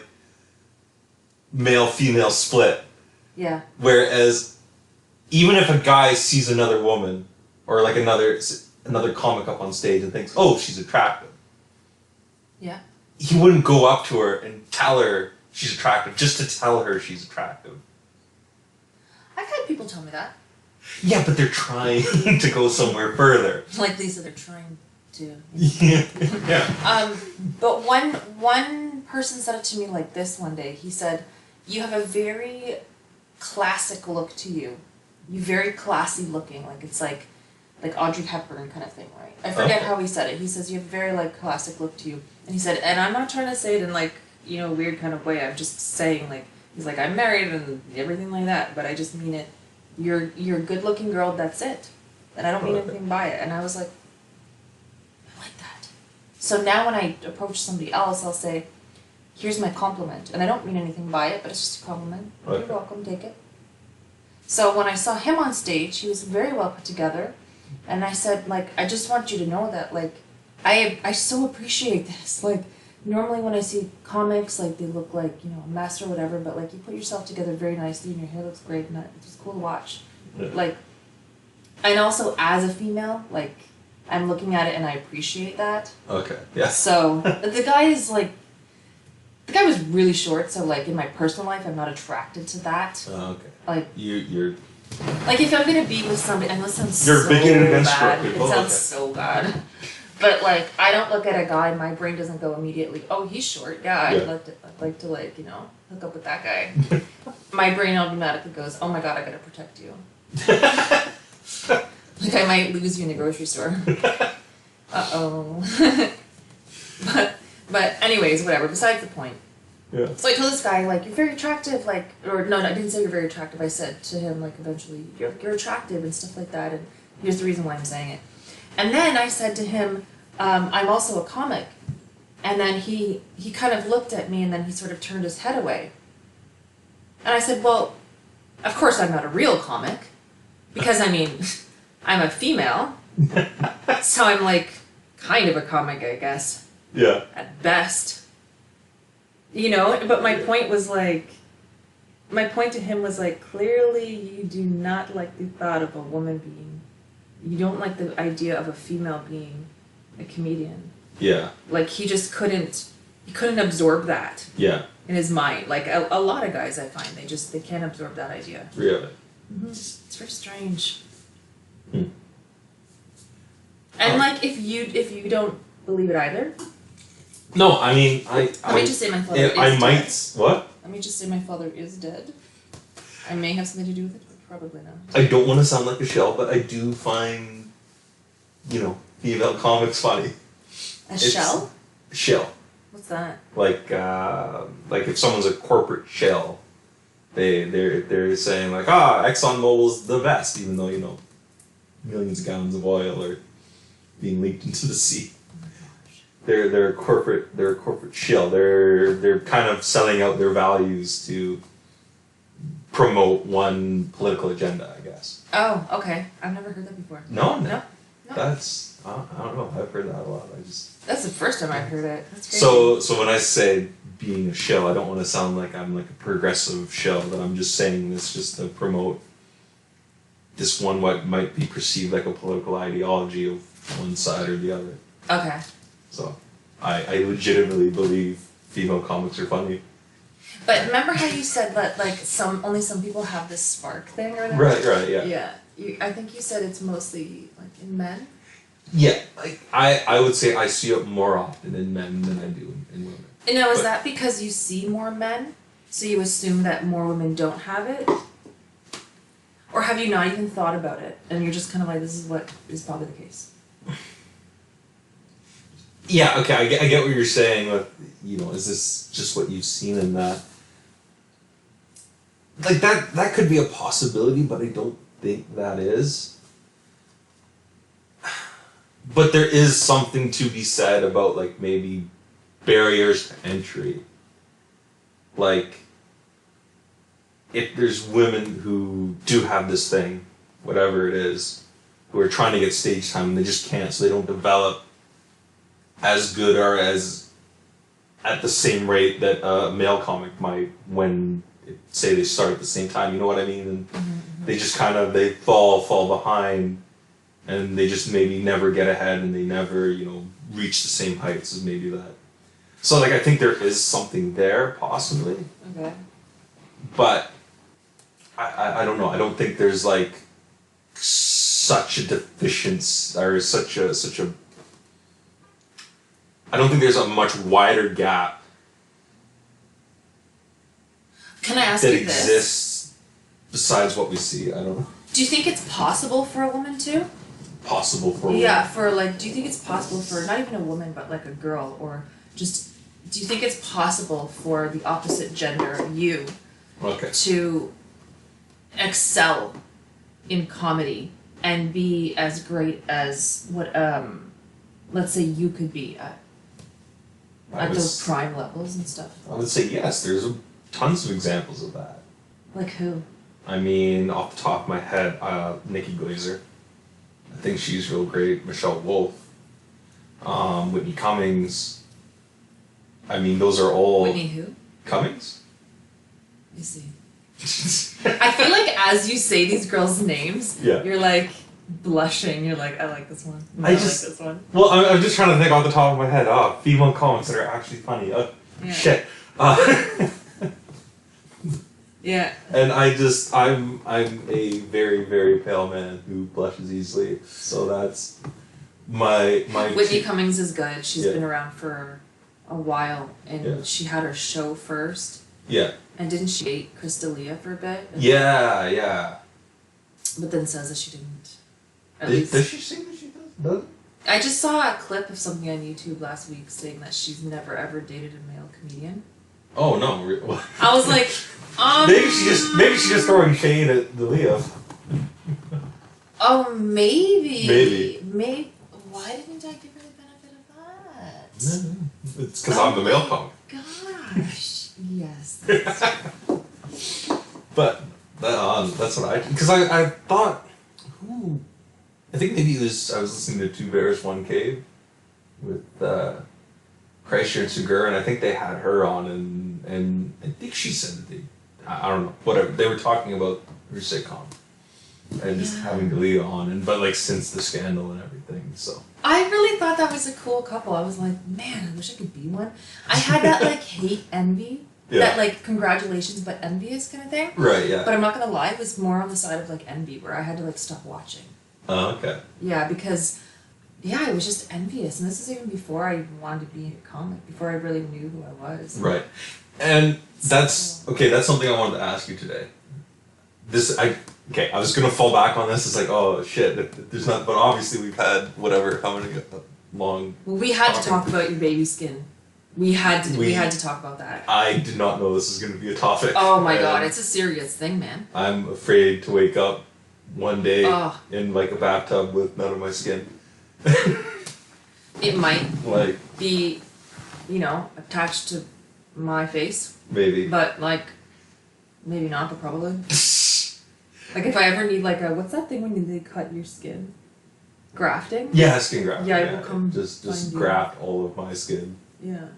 male-female split. Yeah. Whereas even if a guy sees another woman or like another comic up on stage and thinks, oh, she's attractive. Yeah. He wouldn't go up to her and tell her she's attractive just to tell her she's attractive. I've had people tell me that. Yeah, but they're trying to go somewhere further. Like Lisa, they're trying to. Yeah. But one person said it to me like this one day. He said, you have a very classic look to you. You're very classy looking. Like it's like Audrey Hepburn kind of thing, right? I forget how he said it. He says you have a very like classic look to you. And he said, and I'm not trying to say it in like, you know, weird kind of way. I'm just saying like, he's like, I'm married and everything like that, but I just mean it. You're a good looking girl, that's it. And I don't mean anything by it. And I was like, I like that. So now when I approach somebody else, I'll say, here's my compliment. And I don't mean anything by it, but it's just a compliment. Okay. You're welcome, take it. So when I saw him on stage, he was very well put together. And I said, like, I just want you to know that, like, I so appreciate this. Like, normally when I see comics, like, they look like, you know, a mess or whatever, but, like, you put yourself together very nicely and your hair looks great and it's just cool to watch. Yeah. Like, and also as a female, like, I'm looking at it and I appreciate that. Okay. Yeah. So, the guy is, like, the guy was really short, so, like, in my personal life, I'm not attracted to that. Okay. Like, You're. like, if I'm gonna be with somebody, I know it sounds You're so bigoted against bad. short people? It sounds Okay. so bad. But, like, I don't look at a guy, my brain doesn't go immediately, oh, he's short, yeah, I'd like to, like, you know, hook up with that guy. My brain automatically goes, oh my god, I gotta protect you. Like, I might lose you in the grocery store. Uh-oh. But anyways, whatever, besides the point. Yeah. So I told this guy, like, you're very attractive, like, or no, I didn't say you're very attractive. I said to him, like, eventually, you're attractive and stuff like that, and here's the reason why I'm saying it. And then I said to him, I'm also a comic. And then he kind of looked at me and then he sort of turned his head away. And I said, well, of course I'm not a real comic, because, I mean, I'm a female, so I'm, like, kind of a comic, I guess. Yeah. At best. You know, but my point was like, my point to him was like, clearly you do not like the thought of a woman being, you don't like the idea of a female being a comedian. Yeah. Like, he just couldn't absorb that Yeah. in his mind. Like, a lot of guys I find, they can't absorb that idea. Really. Mm-hmm. It's very strange. Hmm. And like, if you don't believe it either, No, I mean, let me just say my father is I dead. might. What? Let me just say my father is dead. I may have something to do with it, but probably not. I don't want to sound like a shell, but I do find, you know, female comics funny. A shell? Shell. What's that? Like if someone's a corporate shell, they're saying like, ExxonMobil's the best, even though, you know, millions of gallons of oil are being leaked into the sea. They're a corporate shell. They're kind of selling out their values to promote one political agenda, I guess. Oh, okay. I've never heard that before. No. No. That's I don't know. I've heard that a lot. That's the first time I've heard it. That's crazy. So when I say being a shell, I don't want to sound like I'm like a progressive shell. That I'm just saying this just to promote this one what might be perceived like a political ideology of one side or the other. Okay. So I legitimately believe female comics are funny. But remember how you said that like only some people have this spark thing or whatever? Right, yeah. Yeah. I think you said it's mostly like in men. Yeah, like I would say I see it more often in men than I do in women. And now, is that because you see more men, so you assume that more women don't have it? Or have you not even thought about it, and you're just kind of like, this is what is probably the case? Yeah, okay, I get what you're saying, but, you know, is this just what you've seen in that? Like, that could be a possibility, but I don't think that is. But there is something to be said about, like, maybe barriers to entry. Like, if there's women who do have this thing, whatever it is, who are trying to get stage time and they just can't, so they don't develop as good or as at the same rate that a male comic might when, say, they start at the same time, you know what I mean? And they just kind of, they fall behind, and they just maybe never get ahead, and they never, you know, reach the same heights as maybe that. So, like, I think there is something there, possibly. Okay. But I don't know. I don't think there's like such a deficiency or such a. I don't think there's a much wider gap. Can I ask that you this? exists besides what we see. I don't know. Do you think it's possible for a woman to? Possible for a Yeah, woman. for like, do you think it's possible for not even a woman, but like a girl or just, do you think it's possible for the opposite gender, you, Okay. to excel in comedy and be as great as what, let's say you could be at those prime levels and stuff? I would say yes. There's tons of examples of that. Like who? I mean, off the top of my head, Nikki Glazer. I think she's real great. Michelle Wolf. Whitney Cummings. I mean, those are all... Whitney who? Cummings? You see. I feel like as you say these girls' names, Yeah. you're like blushing. You're like, I like this one. No, I like just- this one. Well, I'm just trying to think off the top of my head. Female comics that are actually funny. Yeah. Shit. Yeah. And I'm a very, very pale man who blushes easily. So that's my Whitney Cummings is good. She's Yeah. been around for a while, and Yeah. she had her show first. Yeah. And didn't she date Chris D'Elia for a bit? Yeah. But then says that she didn't. At Does least. she sing that she does? I just saw a clip of something on YouTube last week saying that she's never ever dated a male comedian. Oh no. I was like, maybe she's just throwing shade at the Leo. Oh, maybe. Maybe. Why didn't I give her the benefit of that? It's because I'm the male comic. Gosh. Yes. But that's what because I thought who I think maybe it was I was listening to Two Bears One Cave with Kreischer and Sugur, and I think they had her on, and I think she said that I don't know, whatever, they were talking about her sitcom and just having Dalia on, but like since the scandal and everything, so I really thought that was a cool couple. I was like, man, I wish I could be one. I had that like hate envy. Yeah. That like congratulations but envious kind of thing. right, yeah. But I'm not gonna lie, it was more on the side of like envy where I had to like stop watching. Oh, okay. Yeah, because I was just envious, and this is even before I wanted to be a comic, before I really knew who I was. Right. And that's something I wanted to ask you today. I was gonna fall back on this. It's like, oh shit, there's not. But obviously, we've had whatever how many long. Well, we had to talk about your baby skin. We had to talk about that. I did not know this was gonna be a topic. Oh my god, it's a serious thing, man. I'm afraid to wake up one day Oh. in like a bathtub with none of my skin. It might Like be, attached to my face, maybe. but like, maybe not, but probably. Like if I ever need like what's that thing when they cut your skin? Grafting? Yeah, skin graft. Yeah, I will come Just find you. graft all of my skin. Yeah.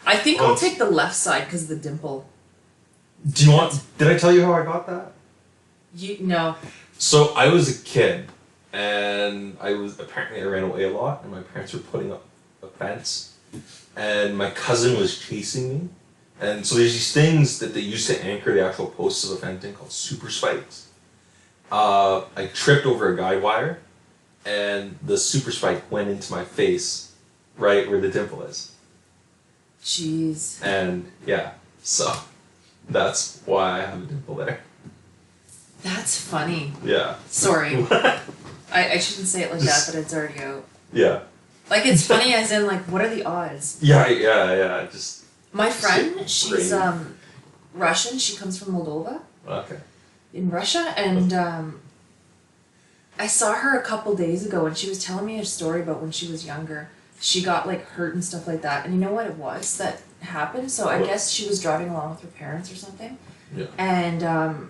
I think I'll take the left side because of the dimple. Do you want? Did I tell you how I got that? No. So I was a kid, and I ran away a lot, and my parents were putting up a fence, and my cousin was chasing me, and so there's these things that they used to anchor the actual posts of the fencing called super spikes. I tripped over a guide wire, and the super spike went into my face, right where the dimple is, Jeez. and yeah, so that's why I have a dimple there. That's funny. Yeah. Sorry. I shouldn't say it like that, but it's already out. Yeah. Like, it's funny as in, like, what are the odds? Yeah. Just. My friend, she's crazy. Russian. She comes from Moldova Okay. in Russia, and I saw her a couple days ago, and she was telling me a story about when she was younger. She got like hurt and stuff like that, and you know what it was that happened? So I What? guess she was driving along with her parents or something, Yeah. and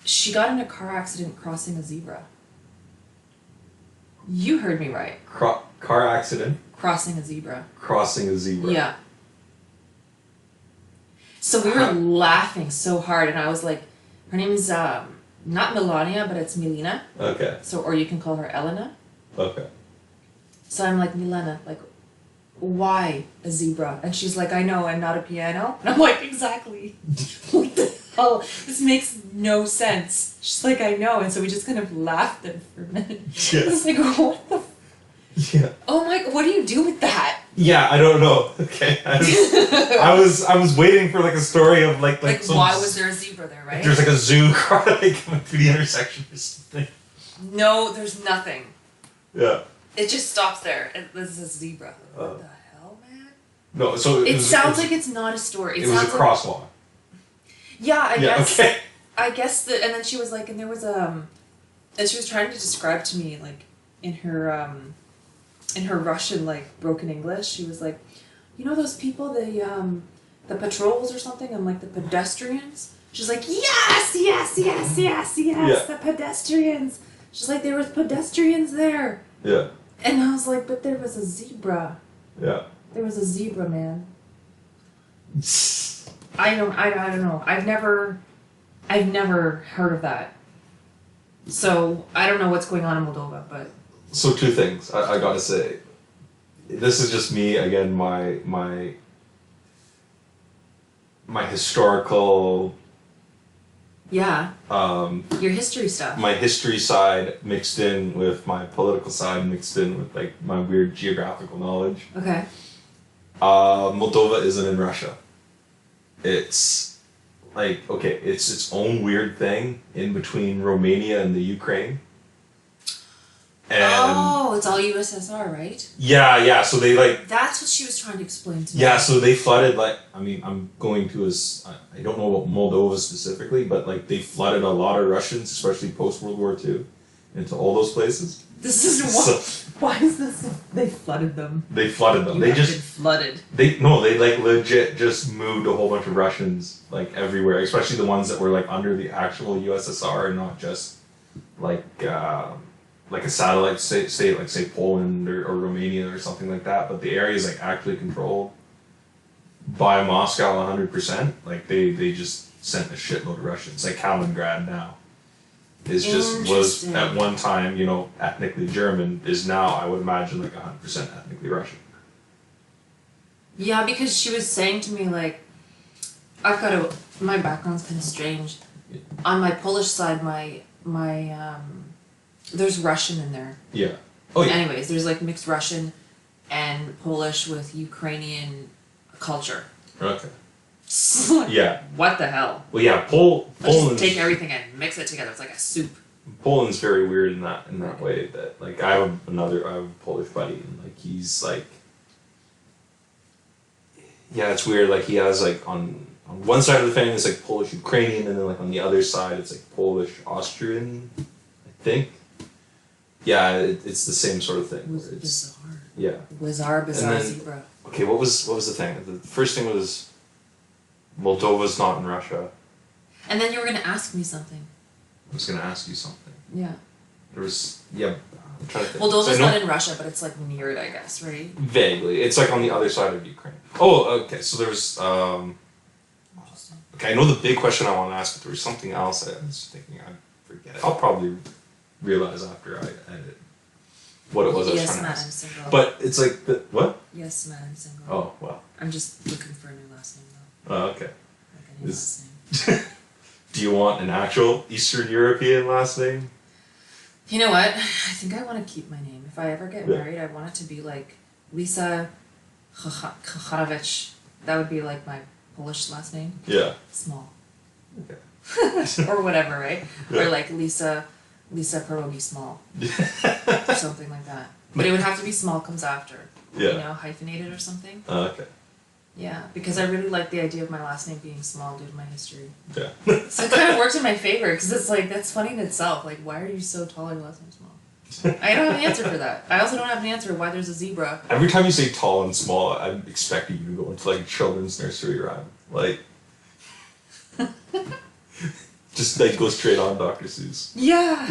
she got in a car accident crossing a zebra. You heard me right. Car accident, Crossing a zebra. crossing a zebra. Yeah. So we were laughing so hard, and I was like, her name's not Melania, but it's Milena. Okay. So, or you can call her Elena. Okay. So I'm like, Milena, like, why a zebra? And she's like, I know, I'm not a piano. And I'm like, exactly. What the hell? This makes no sense. She's like, I know. And so we just kind of laughed there for a minute. Yeah. I was like, what the? Yeah. Oh my! What do you do with that? Yeah, I don't know. Okay. I was waiting for like a story of like some, why was there a zebra there, right? There's like a zoo car like coming through the intersection or something. No, there's nothing. Yeah. It just stops there. This is a zebra. What the hell, man? No, so it sounds like it's not a story. It was a crosswalk. Yeah, I guess. Okay. I guess that, and then she was like, and there was and she was trying to describe to me like in her Russian like broken English, she was like, you know those people, the patrols or something, and like the pedestrians. She's like, yes, the pedestrians. She's like, there was pedestrians there. Yeah. And I was like, but there was a zebra. Yeah. There was a zebra, man. I don't know. I've never heard of that. So I don't know what's going on in Moldova, but. So two things I gotta say. This is just me again. My historical. Yeah. Your history stuff. My history side mixed in with my political side mixed in with like my weird geographical knowledge. Okay. Moldova isn't in Russia. It's like it's its own weird thing in between Romania and the Ukraine. And it's all USSR, right? Yeah. So they like. That's what she was trying to explain to me. Yeah, so they flooded I'm going to I don't know about Moldova specifically, but like they flooded a lot of Russians, especially post World War II, into all those places. This is why is this? They flooded them. They flooded them. They just been flooded. They like legit just moved a whole bunch of Russians like everywhere, especially the ones that were like under the actual USSR and not just like a satellite state like say Poland or Romania or something like that. But the area is like actually controlled by Moscow 100%. Like they just sent a shitload of Russians. Like Kaliningrad now was at one time, ethnically German, is now, I would imagine, like 100% ethnically Russian. Yeah, because she was saying to me, like, my background's kind of strange. Yeah. On my Polish side, there's Russian in there. Yeah. Oh, yeah. Anyways, there's like mixed Russian and Polish with Ukrainian culture. Okay. Like, yeah. What the hell? Well, yeah, Poland. Just take everything and mix it together. It's like a soup. Poland's very weird in that way. That like I have a Polish buddy, and like he's like, yeah, it's weird. Like he has like on one side of the family it's like Polish Ukrainian, and then like on the other side it's like Polish Austrian, I think. Yeah, it's the same sort of thing. It was bizarre. Yeah. Bizarre zebra. Okay, what was the thing? The first thing was Moldova's not in Russia. And then you were gonna ask me something. I was gonna ask you something. Yeah. I'm trying to think. Moldova's not in Russia, but it's like near it, I guess, right? Vaguely, it's like on the other side of Ukraine. Oh, okay. So there was. Okay, I know the big question I want to ask, but there was something else I was thinking. I forget it. I'll probably realize after I edit what it was I was trying to ask. Single. But it's like what? Yes, man, I'm single. Oh well. I'm just looking for a new last name though. Oh, okay. Like a new last name. Do you want an actual Eastern European last name? You know what? I think I want to keep my name. If I ever get married, I want it to be like Lisa Kachanowicz. That would be like my Polish last name. Yeah. Small. Okay. Or whatever, right? Yeah. Or like Lisa Pierogi Small. Or something like that. But it would have to be small comes after. Yeah. You know, hyphenated or something. Okay. Yeah, because I really like the idea of my last name being small due to my history. Yeah. So it kind of works in my favor because it's like, that's funny in itself. Like, why are you so tall and your last name small? I don't have an answer for that. I also don't have an answer why there's a zebra. Every time you say tall and small, I'm expecting you to go into like a children's nursery rhyme. Like, just like go straight on Dr. Seuss. Yeah.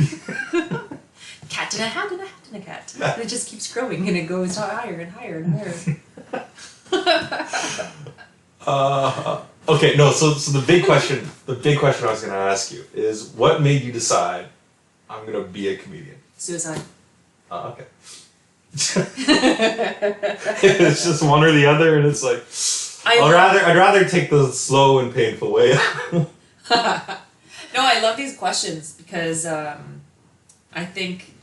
Cat in a hat and a hat and a cat. And it just keeps growing and it goes higher and higher and higher. Okay, no, so the big question I was gonna ask you is what made you decide I'm gonna be a comedian? Suicide. Okay. It's just one or the other, and it's like I'd rather take the slow and painful way. No, I love these questions because I think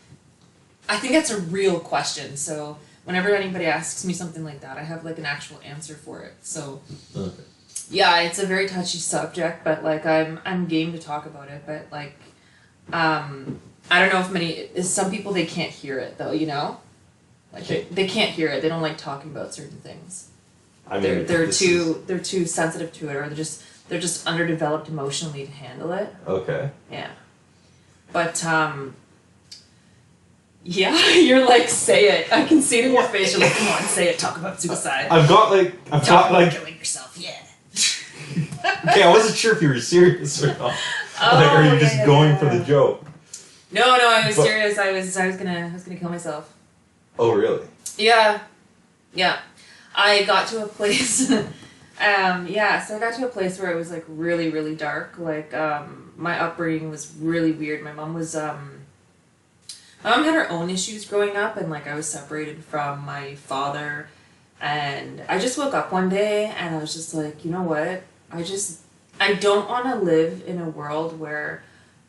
that's a real question. So whenever anybody asks me something like that, I have like an actual answer for it. So Okay. yeah, it's a very touchy subject, but like I'm game to talk about it. But like I don't know if some people they can't hear it though, you know, like they can't hear it. They don't like talking about certain things. I mean, they're too sensitive to it, or they're just underdeveloped emotionally to handle it. Okay. Yeah. But yeah, you're like, say it. I can see it in your face. You're like, come on, say it. Talk about suicide. I've got killing yourself. Yeah. Okay, I wasn't sure if you were serious or not. Or are you just going for the joke? No, I was serious. I was gonna kill myself. Oh, really? Yeah. I got to a place. So I got to a place where it was like really, really dark. Like my upbringing was really weird. My mom had her own issues growing up, and like I was separated from my father, and I just woke up one day and I was just like, you know what? I don't want to live in a world where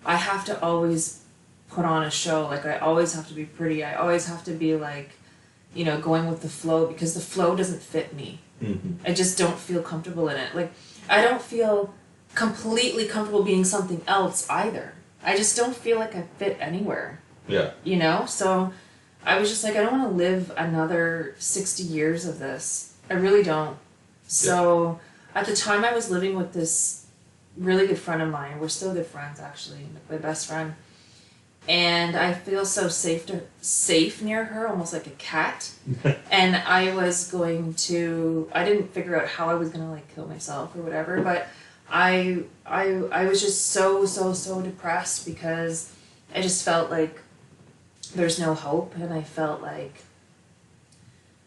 I have to always put on a show. Like I always have to be pretty. I always have to be like, you know, going with the flow, because the flow doesn't fit me. Mm-hmm. I just don't feel comfortable in it. Like I don't feel completely comfortable being something else either. I just don't feel like I fit anywhere. Yeah. You know? So I was just like, I don't want to live another 60 years of this. I really don't. So at the time I was living with this really good friend of mine. We're still good friends, actually. My best friend. And I feel so safe near her, almost like a cat. And I didn't figure out how I was gonna like kill myself or whatever, but I was just so depressed because I just felt like there's no hope, and I felt like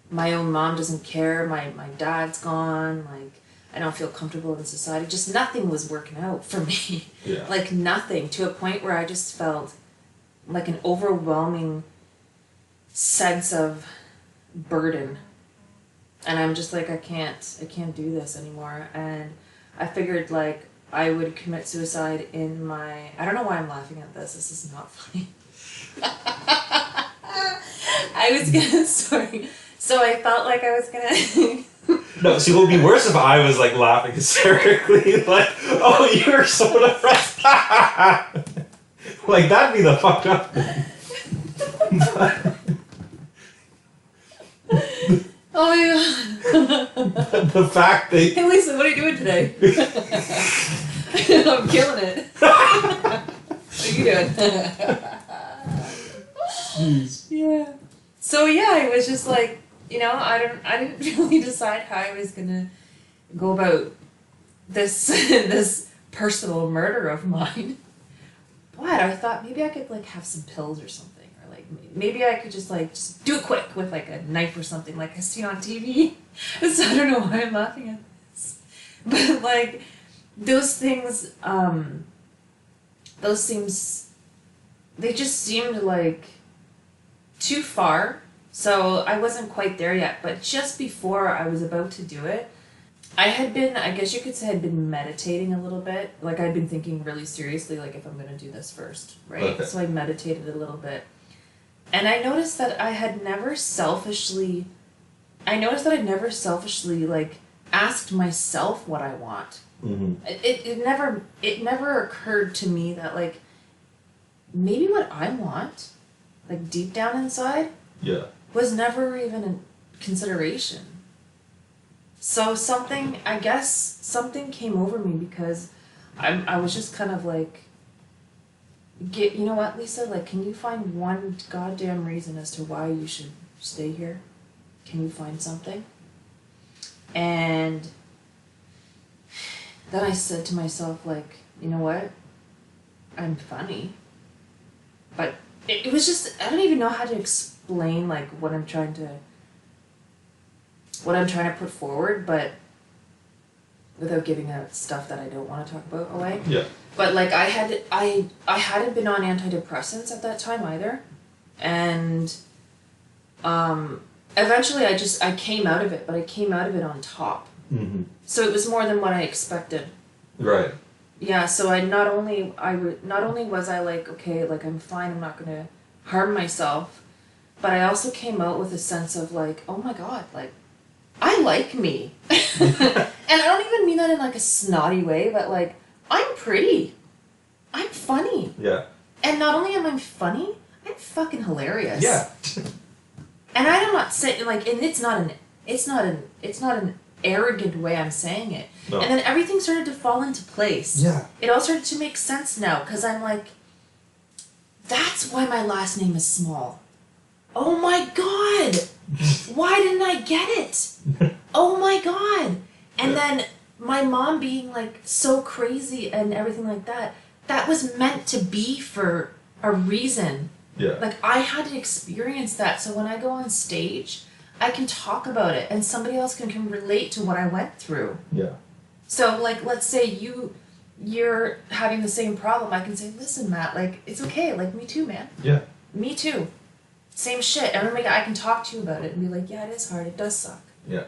my own mom doesn't care, my dad's gone, like I don't feel comfortable in society. Just nothing was working out for me. Yeah. Like nothing, to a point where I just felt like an overwhelming sense of burden. And I'm just like, I can't do this anymore. And I figured like I would commit suicide in my, I don't know why I'm laughing at this. This is not funny. Sorry. So I felt like I was gonna. No, see, what would be worse if I was like laughing hysterically, like, oh, you're so depressed. Like, that'd be the fucked up thing. Oh my god. The fact that. Hey Lisa, what are you doing today? I'm killing it. What are you doing? Jeez. Yeah. So yeah, it was just like, you know, I didn't really decide how I was gonna go about this this personal murder of mine. But I thought maybe I could like have some pills or something, or like maybe I could just do it quick with like a knife or something like I see on TV. So I don't know why I'm laughing at this, but like those things, they just seemed like too far. So I wasn't quite there yet, but just before I was about to do it, I guess you could say I'd been meditating a little bit. Like I'd been thinking really seriously, like if I'm going to do this first, right? Okay. So I meditated a little bit. And I noticed that I'd never selfishly like asked myself what I want. Mm-hmm. It never occurred to me that like maybe what I want, like deep down inside, was never even a consideration. So something came over me because I was just kind of like, you know what, Lisa, like, can you find one goddamn reason as to why you should stay here? Can you find something? And then I said to myself, like, you know what? I'm funny. But it was just, I don't even know how to explain, like, what I'm trying to put forward, but without giving out stuff that I don't want to talk about away. Yeah. But like I hadn't been on antidepressants at that time either, and eventually I came out of it, but I came out of it on top. Mm-hmm. So it was more than what I expected. Right. Yeah. So I not only was I like, okay, like I'm fine, I'm not gonna harm myself, but I also came out with a sense of like, oh my god, like I like me. And I don't even mean that in like a snotty way, but like, I'm pretty. I'm funny. Yeah. And not only am I funny, I'm fucking hilarious. Yeah. And I'm not saying like, and it's not an arrogant way I'm saying it. No. And then everything started to fall into place. Yeah. It all started to make sense now, because I'm like, that's why my last name is Small. Oh my god! Why didn't I get it? Oh my god! And then my mom being like so crazy and everything like that, that was meant to be for a reason. Yeah. Like, I had to experience that, so when I go on stage, I can talk about it and somebody else can relate to what I went through. Yeah. So, like, let's say you're having the same problem, I can say, listen, Matt, like, it's okay, like, me too, man. Yeah. Me too. Same shit. Everybody, I can talk to you about it and be like, yeah, it is hard, it does suck. Yeah.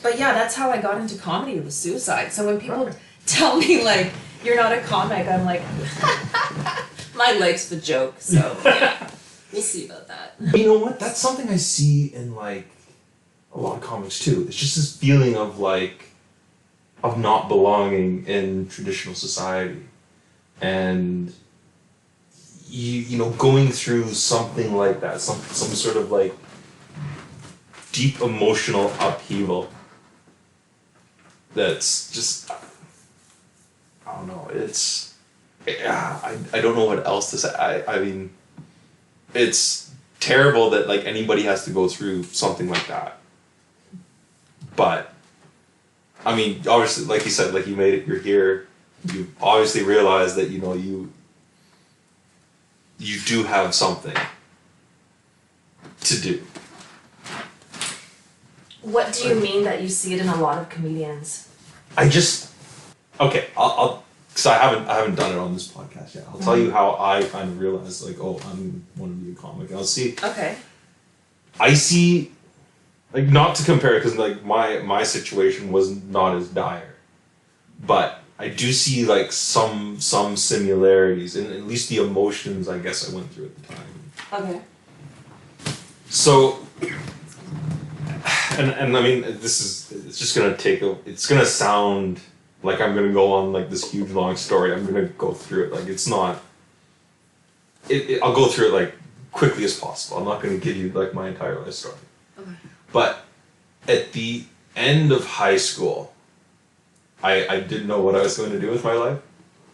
But yeah, that's how I got into comedy, with suicide. So when people tell me, like, you're not a comic, I'm like, my life's the joke, so yeah. We'll see about that. You know what? That's something I see in, like, a lot of comics too. It's just this feeling of, like, of not belonging in traditional society. And you know, going through something like that, some sort of, like, deep emotional upheaval that's just, I don't know, it's, I don't know what else to say. I mean, it's terrible that, like, anybody has to go through something like that. But, I mean, obviously, like you said, like, you made it, you're here, you obviously realize that, you know, you do have something to do. What do you mean that you see it in a lot of comedians? I just, okay, I'll because I haven't done it on this podcast yet. I'll tell you how I kind of realized, like, oh, I'm want to be a comic. And I'll see. Okay. I see, like, not to compare, because, like, my situation was not as dire, but I do see, like, some similarities, and at least the emotions I guess I went through at the time. Okay. So, and I mean, it's just gonna it's gonna sound like I'm gonna go on, like, this huge long story. I'm gonna go through it, like, it's not, I'll go through it, like, quickly as possible. I'm not gonna give you, like, my entire life story. Okay. But at the end of high school, I didn't know what I was going to do with my life.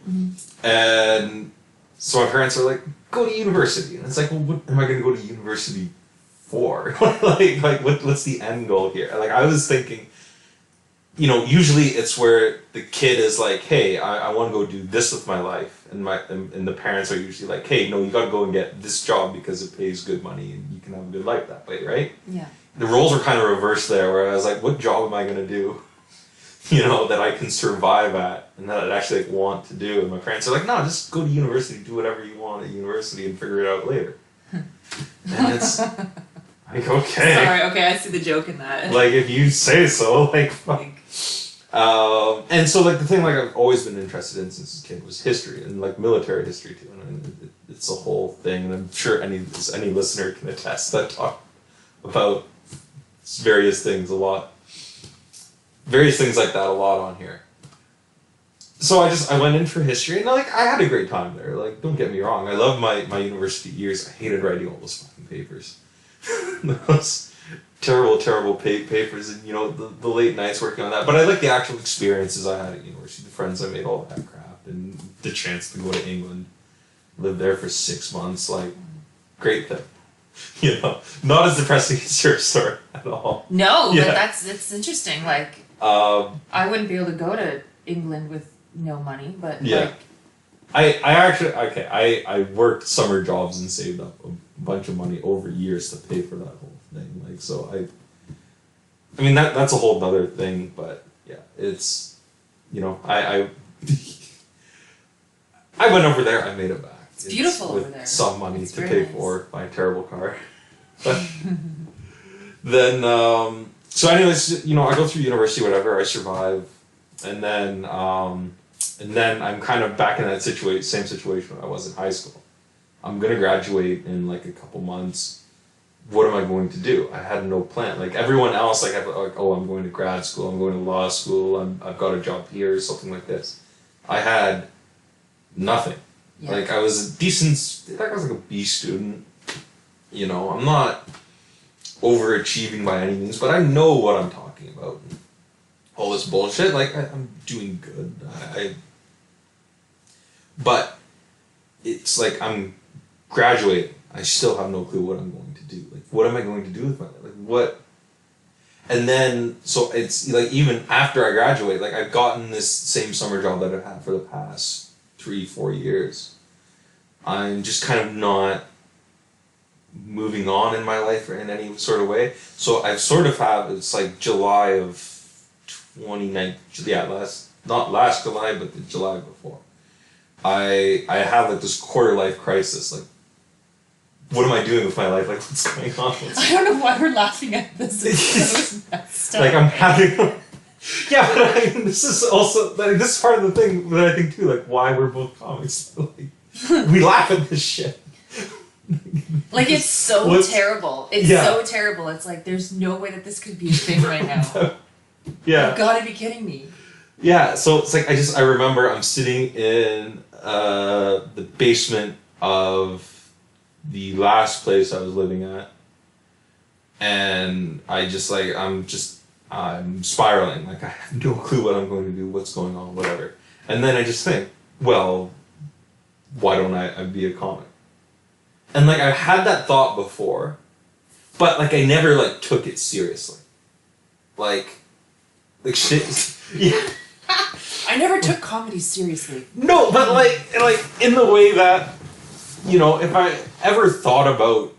Mm-hmm. And so my parents are like, go to university. And it's like, well, what am I going to go to university for? like what's the end goal here? Like, I was thinking, you know, usually it's where the kid is like, hey, I want to go do this with my life. And the parents are usually like, hey, no, you got to go and get this job because it pays good money and you can have a good life that way, right? Yeah. The roles are kind of reversed there, where I was like, what job am I going to do, you know, that I can survive at and that I'd actually, like, want to do? And my parents are like, no, just go to university, do whatever you want at university and figure it out later. And it's like, okay. Sorry, okay, I see the joke in that. Like, if you say so, like, fuck. And so, like, the thing, like, I've always been interested in since a kid was history, and, like, military history too. And it's a whole thing, and I'm sure any listener can attest that talk about various things like that a lot on here. So I went in for history, and, like, I had a great time there. Like, don't get me wrong, I loved my university years. I hated writing all those fucking papers. Those terrible papers, and, you know, the late nights working on that. But I like the actual experiences I had at university, the friends I made, all that crap, and the chance to go to England, live there for 6 months. Like, great thing. You know, not as depressing as your story at all. No, Yeah. but it's interesting. Like, I wouldn't be able to go to England with no money, but yeah. like, I worked summer jobs and saved up a bunch of money over years to pay for that whole thing. Like, so I mean, that's a whole other thing, but yeah, it's, you know, I went over there, I made it back. It's beautiful with over there. Some money It's to very pay nice. for my terrible car. But then, so anyways, you know, I go through university, whatever, I survive, and then I'm kind of back in that same situation I was in high school. I'm gonna graduate in, like, a couple months. What am I going to do? I had no plan. Like, everyone else, like, oh, I'm going to grad school, I'm going to law school, I've got a job here, something like this. I had nothing. yeah. Like, I was a decent, I was like a B student. You know, I'm not overachieving by any means, but I know what I'm talking about. All this bullshit, like, I'm doing good. But it's like I'm graduating. I still have no clue what I'm going to do. Like, what am I going to do with my life? Like, what? And then, so it's like, even after I graduate, like, I've gotten this same summer job that I've had for the past 3-4 years. I'm just kind of not moving on in my life or in any sort of way. So I've sort of it's like July of 2019, not last July, but the July before. I have like this quarter life crisis, like, what am I doing with my life? Like, what's going on? I don't know why we're laughing at this. It's messed up. Like, I'm having... Yeah, but I mean, this is also... Like, this is part of the thing that I think, too, like, why we're both comics. Like, we laugh at this shit. Like, it's so terrible. It's so terrible. It's like, there's no way that this could be a thing right now. Yeah. You've got to be kidding me. Yeah, so it's like, I remember I'm sitting in the basement of the last place I was living at, and I'm spiraling, like, I have no clue what I'm going to do, what's going on, whatever. And then I just think, well, why don't I be a comic? And like, I've had that thought before, but like, I never like took it seriously. Like shit. Yeah. I never took comedy seriously. No, but like in the way that, you know, if I ever thought about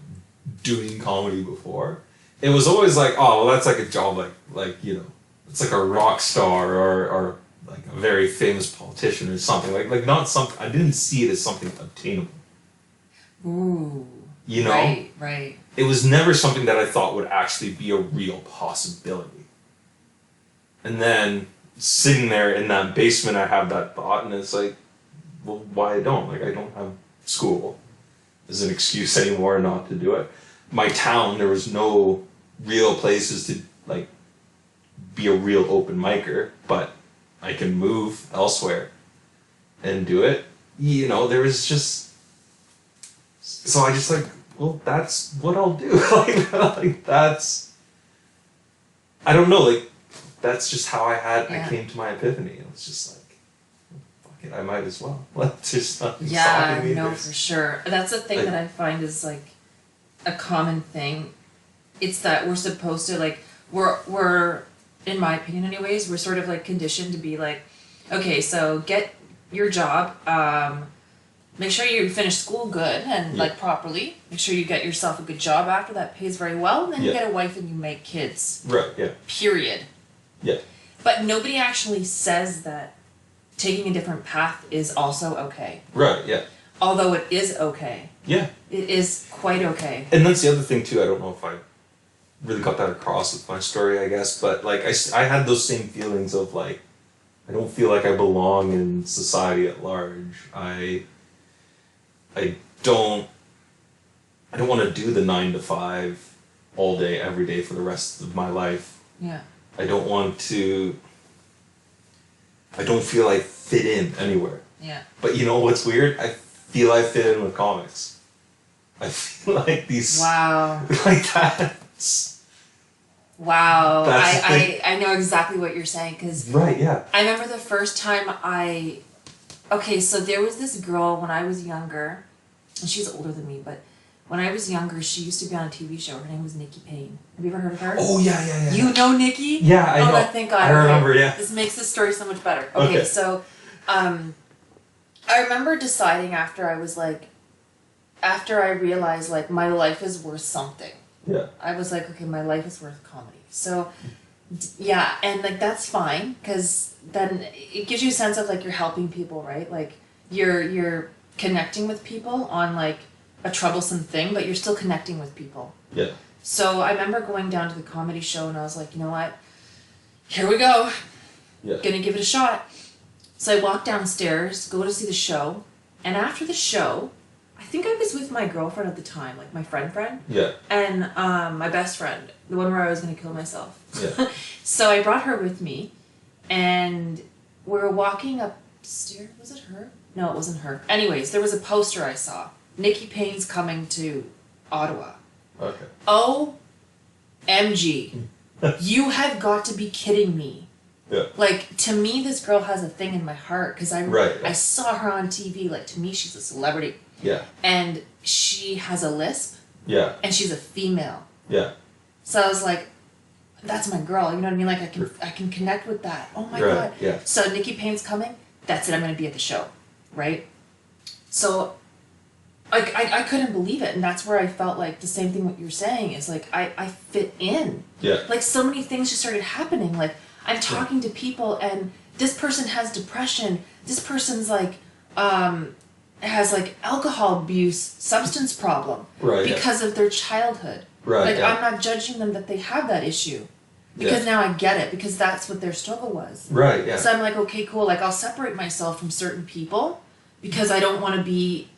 doing comedy before, it was always like, oh, well, that's like a job, like, you know, it's like a rock star or like a very famous politician or something. Like not something, I didn't see it as something obtainable. Ooh. You know? Right. It was never something that I thought would actually be a real possibility. And then sitting there in that basement, I have that thought, and it's like, well, why I don't? Like, I don't have school as an excuse anymore not to do it. My town, there was no real places to, like, be a real open micer, but I can move elsewhere and do it. You know, there was just... So I just like, well, that's what I'll do. like that's... I don't know, like, that's just how I came to my epiphany. It was just like, fuck it, I might as well. There's nothing stopping me. Yeah, no, for sure. That's the thing that I find is like a common thing. It's that we're supposed to like, we're, in my opinion anyways, we're sort of like conditioned to be like, okay, so get your job, make sure you finish school good and like properly. Make sure you get yourself a good job after that pays very well, and then you get a wife and you make kids. Right, yeah. Period. Yeah. But nobody actually says that taking a different path is also okay. Right, yeah. Although it is okay. Yeah. It is quite okay. And that's the other thing too, I don't know if I really got that across with my story, I guess, but like I had those same feelings of like, I don't feel like I belong in society at large. I don't want to do the 9 to 5 all day, every day for the rest of my life. Yeah. I don't feel I fit in anywhere. Yeah. But you know what's weird? I feel I fit in with comics. I feel like these... Wow. Like that's... Wow. I know exactly what you're saying, because... Right, yeah. I remember the first time Okay, so there was this girl when I was younger, and she's older than me, but when I was younger, she used to be on a TV show. Her name was Nikki Payne. Have you ever heard of her? Oh, yeah. You know Nikki? Yeah, I know. Thank God. I remember, yeah. This makes the story so much better. Okay, so I remember deciding after I realized, like, my life is worth something. Yeah. I was like, okay, my life is worth comedy. So, yeah, and, like, that's fine, because then it gives you a sense of, like, you're helping people, right? Like, you're connecting with people on, like, a troublesome thing, but you're still connecting with people. Yeah. So I remember going down to the comedy show, and I was like, you know what? Here we go. Yeah. Gonna give it a shot. So I walked downstairs, go to see the show, and after the show, I think I was with my girlfriend at the time, like my friend. Yeah. And my best friend, the one where I was gonna kill myself. Yeah. So I brought her with me, and we were walking upstairs. Was it her? No, it wasn't her. Anyways, there was a poster I saw. Nikki Payne's coming to Ottawa. Okay. Oh MG, you have got to be kidding me. Yeah. Like, to me, this girl has a thing in my heart because Right. I saw her on TV. Like, to me, she's a celebrity. Yeah. And she has a lisp. Yeah. And she's a female. Yeah. So I was like, that's my girl. You know what I mean? Like, I can connect with that. Oh my Right. God. Yeah. So Nikki Payne's coming. That's it. I'm going to be at the show. Right? So, like, I couldn't believe it. And that's where I felt like the same thing what you're saying is like, I fit in. Yeah. Like, so many things just started happening. Like, I'm talking to people and this person has depression. This person's like, has like alcohol abuse, substance problem. Right. Because of their childhood. Right. Like, yeah. I'm not judging them that they have that issue. Because now I get it. Because that's what their struggle was. Right. Yeah. So I'm like, okay, cool. Like, I'll separate myself from certain people because I don't want to be.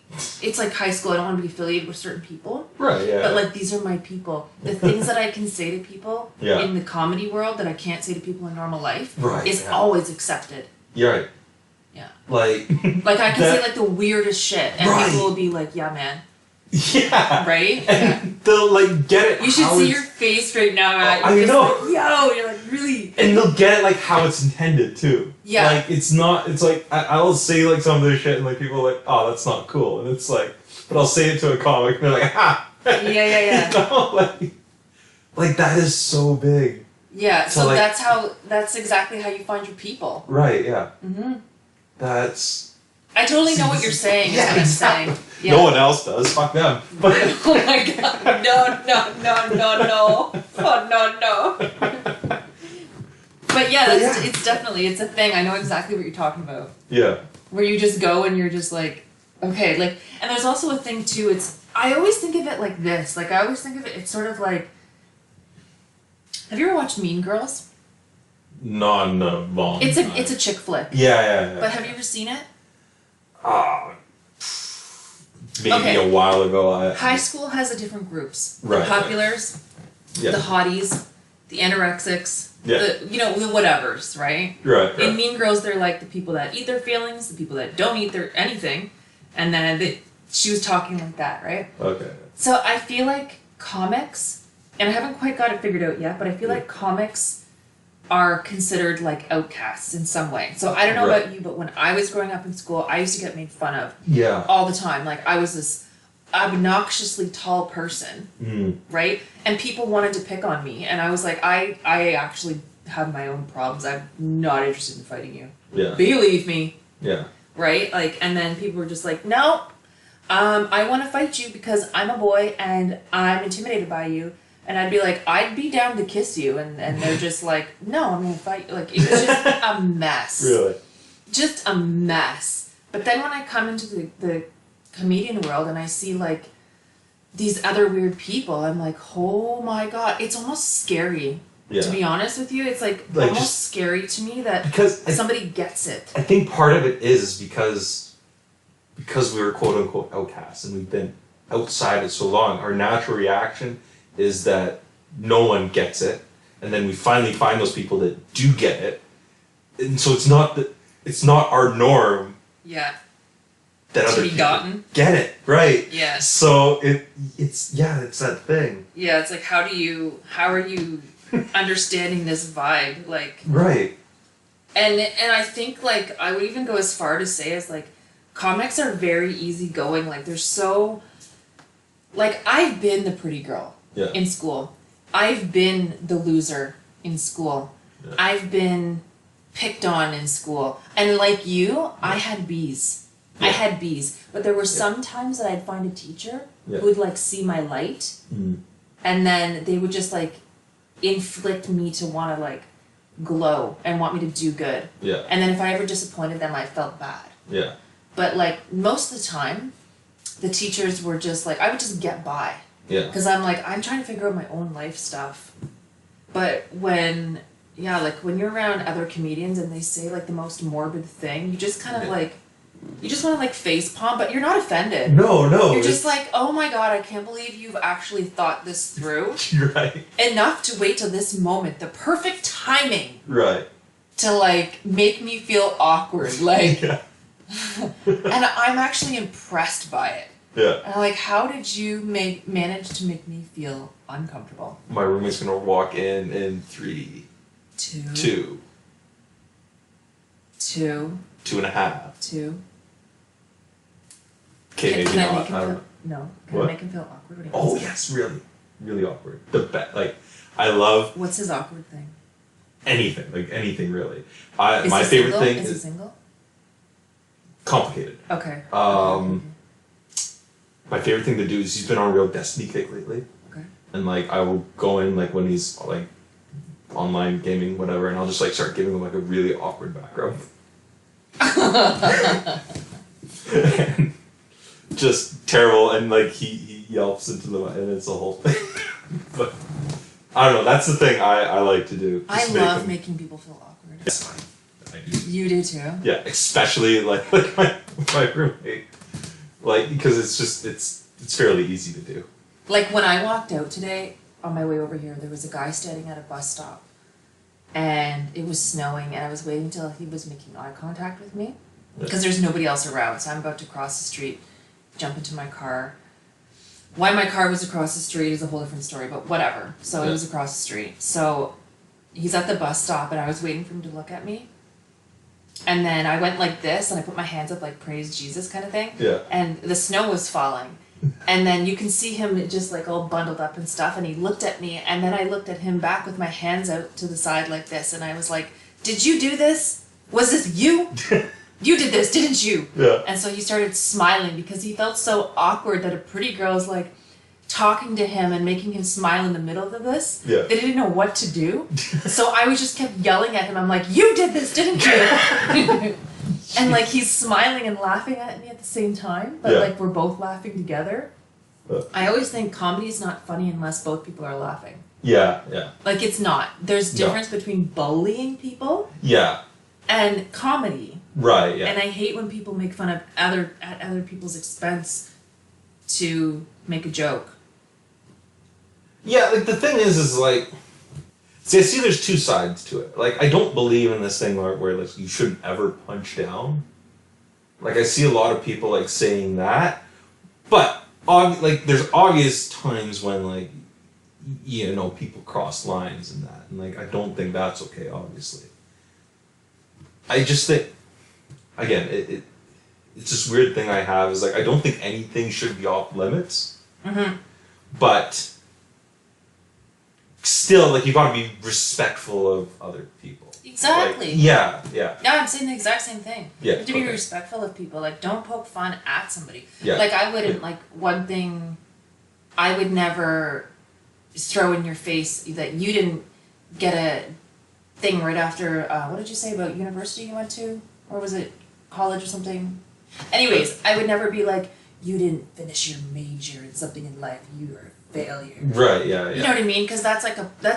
It's like high school. I don't want to be affiliated with certain people. Right. Yeah. But like, these are my people. The things that I can say to people Yeah. in the comedy world that I can't say to people in normal life Right, is yeah. always accepted. You're right. Yeah. Like. Like, I can That- say like the weirdest shit, and Right. people will be like, "Yeah, man." Yeah. Right? And they'll like get it. You should how see it's- your face right now, Matt. I You're just know. like, yo, you're like, really? And they'll get it like how it's intended too. Yeah. Like it's not. It's like I'll say like some of their shit and like people are like, oh, that's not cool, and it's like, but I'll say it to a comic and they're like, ha. Yeah. You know, like that is so big. Yeah, so like- that's exactly how you find your people. Right. Yeah. Mm-hmm. That's. I totally know what you're saying, is Yeah, what I'm exactly. saying. Yeah. No one else does. Fuck them. But Oh my god. No. Oh, no. But yeah, it's definitely, it's a thing. I know exactly what you're talking about. yeah. Where you just go and you're just like, okay, like, and there's also a thing too, I always think of it like this. Like, I always think of it, it's sort of like, have you ever watched Mean Girls? Non-long. It's a chick flick. Yeah. But have you ever seen it? Maybe Okay. a while ago. High school has the different groups. Right, The populars, Yeah. the hotties, the anorexics, Yeah. the whatevers, right? Right. In Mean Girls, they're like the people that eat their feelings, the people that don't eat their anything, and then she was talking like that, right? Okay. So I feel like comics, and I haven't quite got it figured out yet, but I feel like comics are considered like outcasts in some way. So I don't know Right. about you, but when I was growing up in school, I used to get made fun of Yeah. all the time. Like, I was this obnoxiously tall person, Mm. right? And people wanted to pick on me, and I was like, I actually have my own problems. I'm not interested in fighting you. Yeah. Believe me, Yeah. right? Like, and then people were just like, no, I want to fight you because I'm a boy and I'm intimidated by you. And I'd be like, I'd be down to kiss you, and they're just like, no, I'm gonna fight you. Like, it was just a mess. Really. Just a mess. But then when I come into the comedian world and I see like these other weird people, I'm like, oh my god, it's almost scary. Yeah. To be honest with you, it's like Like, almost just- scary to me that Because somebody gets it. I think part of it is because we were quote unquote outcasts and we've been outside it so long. Our natural reaction is that no one gets it, and then we finally find those people that do get it, and so it's not our norm Yeah. that To other be people gotten. get it, right? Yeah. So it's that thing. Yeah, it's like how are you understanding this vibe? Like, Right. and I think like I would even go as far to say as like comics are very easygoing. Like, they're so, like, I've been the pretty girl Yeah. in school. I've been the loser in school. Yeah. I've been picked on in school. And like you, I had B's. I Yeah. had B's. But there were some times that I'd find a teacher Yeah. who would like see my light, Mm. and then they would just like inflict me to want to like glow and want me to do good. Yeah. And then if I ever disappointed them, I felt bad. Yeah. But like most of the time, the teachers were just like, I would just get by. Yeah. Because I'm like, I'm trying to figure out my own life stuff. But when you're around other comedians and they say like the most morbid thing, you just kind of Yeah. like, you just want to like face palm, but you're not offended. No. You're it's- just like, oh my god, I can't believe you've actually thought this through. You're right. Enough to wait till this moment, the perfect timing Right. to like make me feel awkward. Like, Yeah. and I'm actually impressed by it. Yeah. And I'm like, how did you manage to make me feel uncomfortable? My roommate's gonna walk in 3, 2, 2.5. 2. Okay, maybe can I not. make him I don't feel, know. no. Can What? I make him feel awkward when he Oh comes yes, really, really awkward. Like, I love What's his awkward thing? anything, like anything really. My he favorite single? thing Is he is single? complicated. Okay. My favorite thing to do is he's been on a real Destiny kick lately. Okay. And like I will go in like when he's like online gaming, whatever, and I'll just like start giving him like a really awkward background. Just terrible, and like he yelps into the and it's a whole thing. But I don't know. That's the thing I like to do. I love making people feel awkward. Yes, I do. You do too. Yeah, especially like my roommate, like because it's just it's fairly easy to do. Like when I walked out today on my way over here, there was a guy standing at a bus stop, and it was snowing, and I was waiting till he was making eye contact with me, because there's nobody else around. So I'm about to cross the street, jump into my car. Why my car was across the street is a whole different story, but whatever. So it was across the street. So he's at the bus stop, and I was waiting for him to look at me. And then I went like this, and I put my hands up like praise Jesus kind of thing. Yeah. And the snow was falling. And then you can see him just like all bundled up and stuff, and he looked at me, and then I looked at him back with my hands out to the side like this, and I was like, did you do this? Was this you? You did this, didn't you? Yeah. And so he started smiling because he felt so awkward that a pretty girl's like talking to him and making him smile in the middle of this. Yeah. They didn't know what to do. So I was just kept yelling at him. I'm like, you did this, didn't you? And like he's smiling and laughing at me at the same time, but like we're both laughing together. I always think comedy is not funny unless both people are laughing. Yeah, yeah. Like it's not. There's difference between bullying people Yeah. and comedy. Right, yeah. And I hate when people make fun of at other people's expense to make a joke. Yeah, like the thing is like, see, I see there's two sides to it. Like, I don't believe in this thing where like you shouldn't ever punch down. Like, I see a lot of people like saying that, but like there's obvious times when like you know people cross lines and that, and like I don't think that's okay. Obviously, I just think again it's this weird thing I have is like I don't think anything should be off limits, but still like you gotta be respectful of other people. Exactly. Like, yeah. Yeah, I'm saying the exact same thing. Yeah, You have to be respectful of people. Like, don't poke fun at somebody. Yeah. Like, I wouldn't, like, one thing I would never throw in your face that you didn't get a thing right after, what did you say about university you went to? Or was it college or something? Anyways, I would never be like, you didn't finish your major in something in life. You are a failure. Right, yeah. You know what I mean? Because that's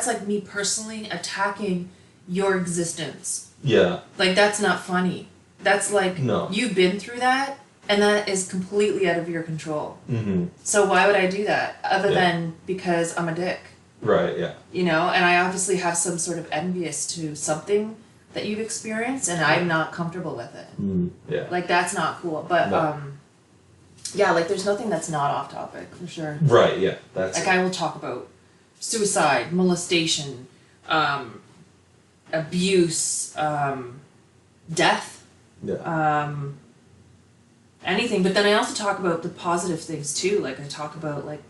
like me personally attacking your existence. Yeah. Like, that's not funny. That's like, No. You've been through that, and that is completely out of your control. Mm-hmm. So why would I do that? Other than because I'm a dick. Right, yeah. You know? And I obviously have some sort of envious to something that you've experienced, and I'm not comfortable with it. Yeah. Like, that's not cool. But, No. yeah, like, there's nothing that's not off topic, for sure. Right, yeah. That's Like, I will talk about suicide, molestation, abuse, death, anything. But then I also talk about the positive things too. Like I talk about like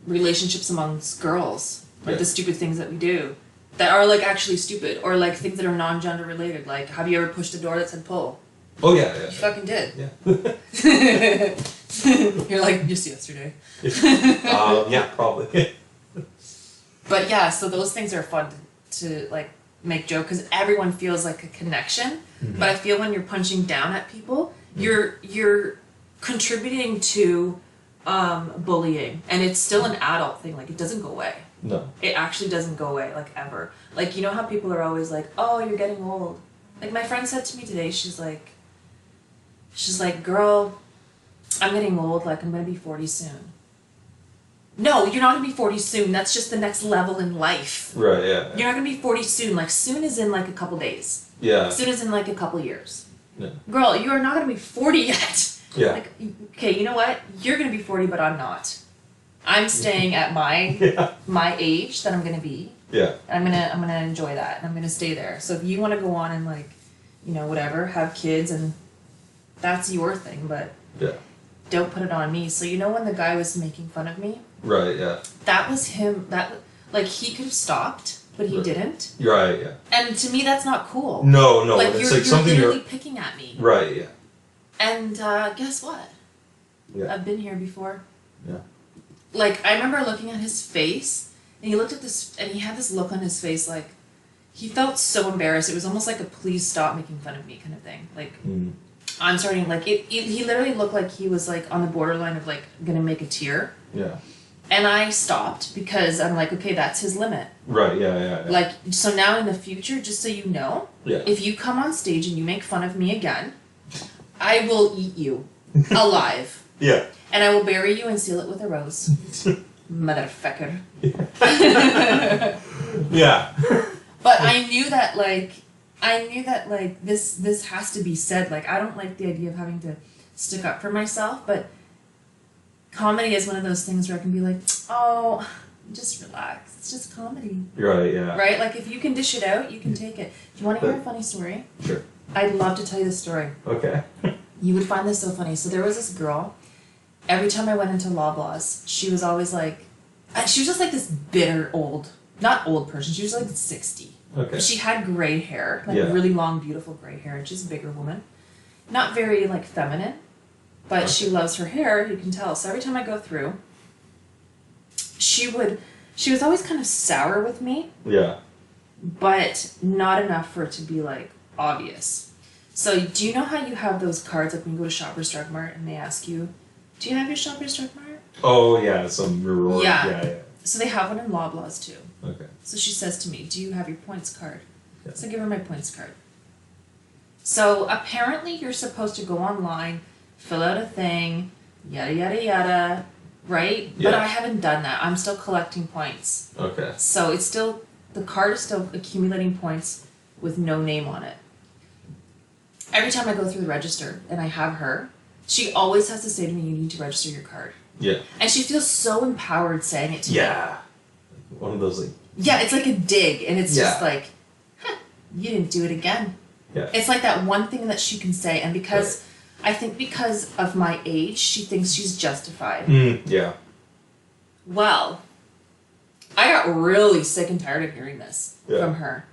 relationships amongst girls, like the stupid things that we do that are like actually stupid, or like things that are non-gender related. Like, have you ever pushed a door that said pull? Oh yeah, yeah. You fucking did. Yeah. You're like, just yesterday. Yeah, probably. But yeah, so those things are fun to like make joke because everyone feels like a connection. But I feel when you're punching down at people, you're contributing to bullying, and it's still an adult thing. Like, it doesn't go away. No. It actually doesn't go away, like, ever. Like, you know how people are always like, oh, you're getting old. Like, my friend said to me today, she's like, girl, I'm getting old. Like, I'm gonna be 40 soon. No, you're not gonna be 40 soon. That's just the next level in life. Right, yeah. You're not gonna be 40 soon. Like, soon is in like a couple days. Yeah. Soon is in like a couple years. Yeah. Girl, you are not gonna be 40 yet. Yeah. Like, okay, you know what? You're gonna be 40, but I'm not. I'm staying at my age that I'm gonna be. Yeah. And I'm gonna enjoy that, and I'm gonna stay there. So if you want to go on and like, you know, whatever, have kids, and that's your thing, but Yeah. don't put it on me. So you know when the guy was making fun of me, Right. Yeah. that was him. That like he could have stopped, but he didn't. Right. Yeah. And to me, that's not cool. No. Like It's you're, like you're something literally picking at me. Right. Yeah. And guess what? Yeah. I've been here before. Yeah. Like I remember looking at his face, and he looked at this, and he had this look on his face, like he felt so embarrassed. It was almost like a "please stop making fun of me" kind of thing. Like I'm starting, like he literally looked like he was like on the borderline of like gonna make a tear. Yeah. And I stopped because I'm like, okay, that's his limit. Right. Yeah. Like, so now in the future, just so you know, if you come on stage and you make fun of me again, I will eat you alive. Yeah. And I will bury you and seal it with a rose. Motherfucker. Yeah. But I knew that this has to be said. Like, I don't like the idea of having to stick up for myself, but comedy is one of those things where I can be like, oh, just relax. It's just comedy. Right. Yeah. Right? Like, if you can dish it out, you can take it. Do you want to hear a funny story? Sure. I'd love to tell you this story. Okay. You would find this so funny. So there was this girl, every time I went into Loblaws, she was always like, she was just like this bitter not old person, she was like 60. Okay. She had gray hair, like really long, beautiful gray hair, and she's a bigger woman. Not very like feminine, but she loves her hair, you can tell. So every time I go through, she was always kind of sour with me. Yeah. But not enough for it to be like obvious. So do you know how you have those cards like when you go to Shoppers Drug Mart and they ask you, do you have your Shoppers Drug Mart? Oh yeah, some reward. Yeah. So they have one in Loblaws too. Okay. So she says to me, do you have your points card? Yeah. So I give her my points card. So apparently you're supposed to go online, fill out a thing, yada yada yada, right? Yeah. But I haven't done that. I'm still collecting points. Okay. So it's still, the card is still accumulating points with no name on it. Every time I go through the register and I have her, she always has to say to me, you need to register your card. Yeah. And she feels so empowered saying it to me. Yeah. One of those like. Yeah, it's like a dig, and it's just like, huh, you didn't do it again. Yeah. It's like that one thing that she can say, and because, I think because of my age, she thinks she's justified. Yeah. Well, I got really sick and tired of hearing this from her.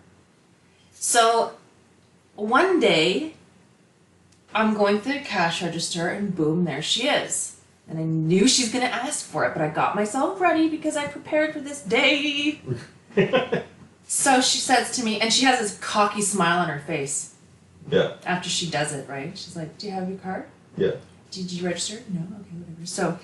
So, one day, I'm going through the cash register, and boom, there she is. And I knew she's going to ask for it, but I got myself ready because I prepared for this day. So she says to me, and she has this cocky smile on her face. Yeah. After she does it, right? She's like, do you have your card? Yeah. Did you register? No? Okay, whatever. So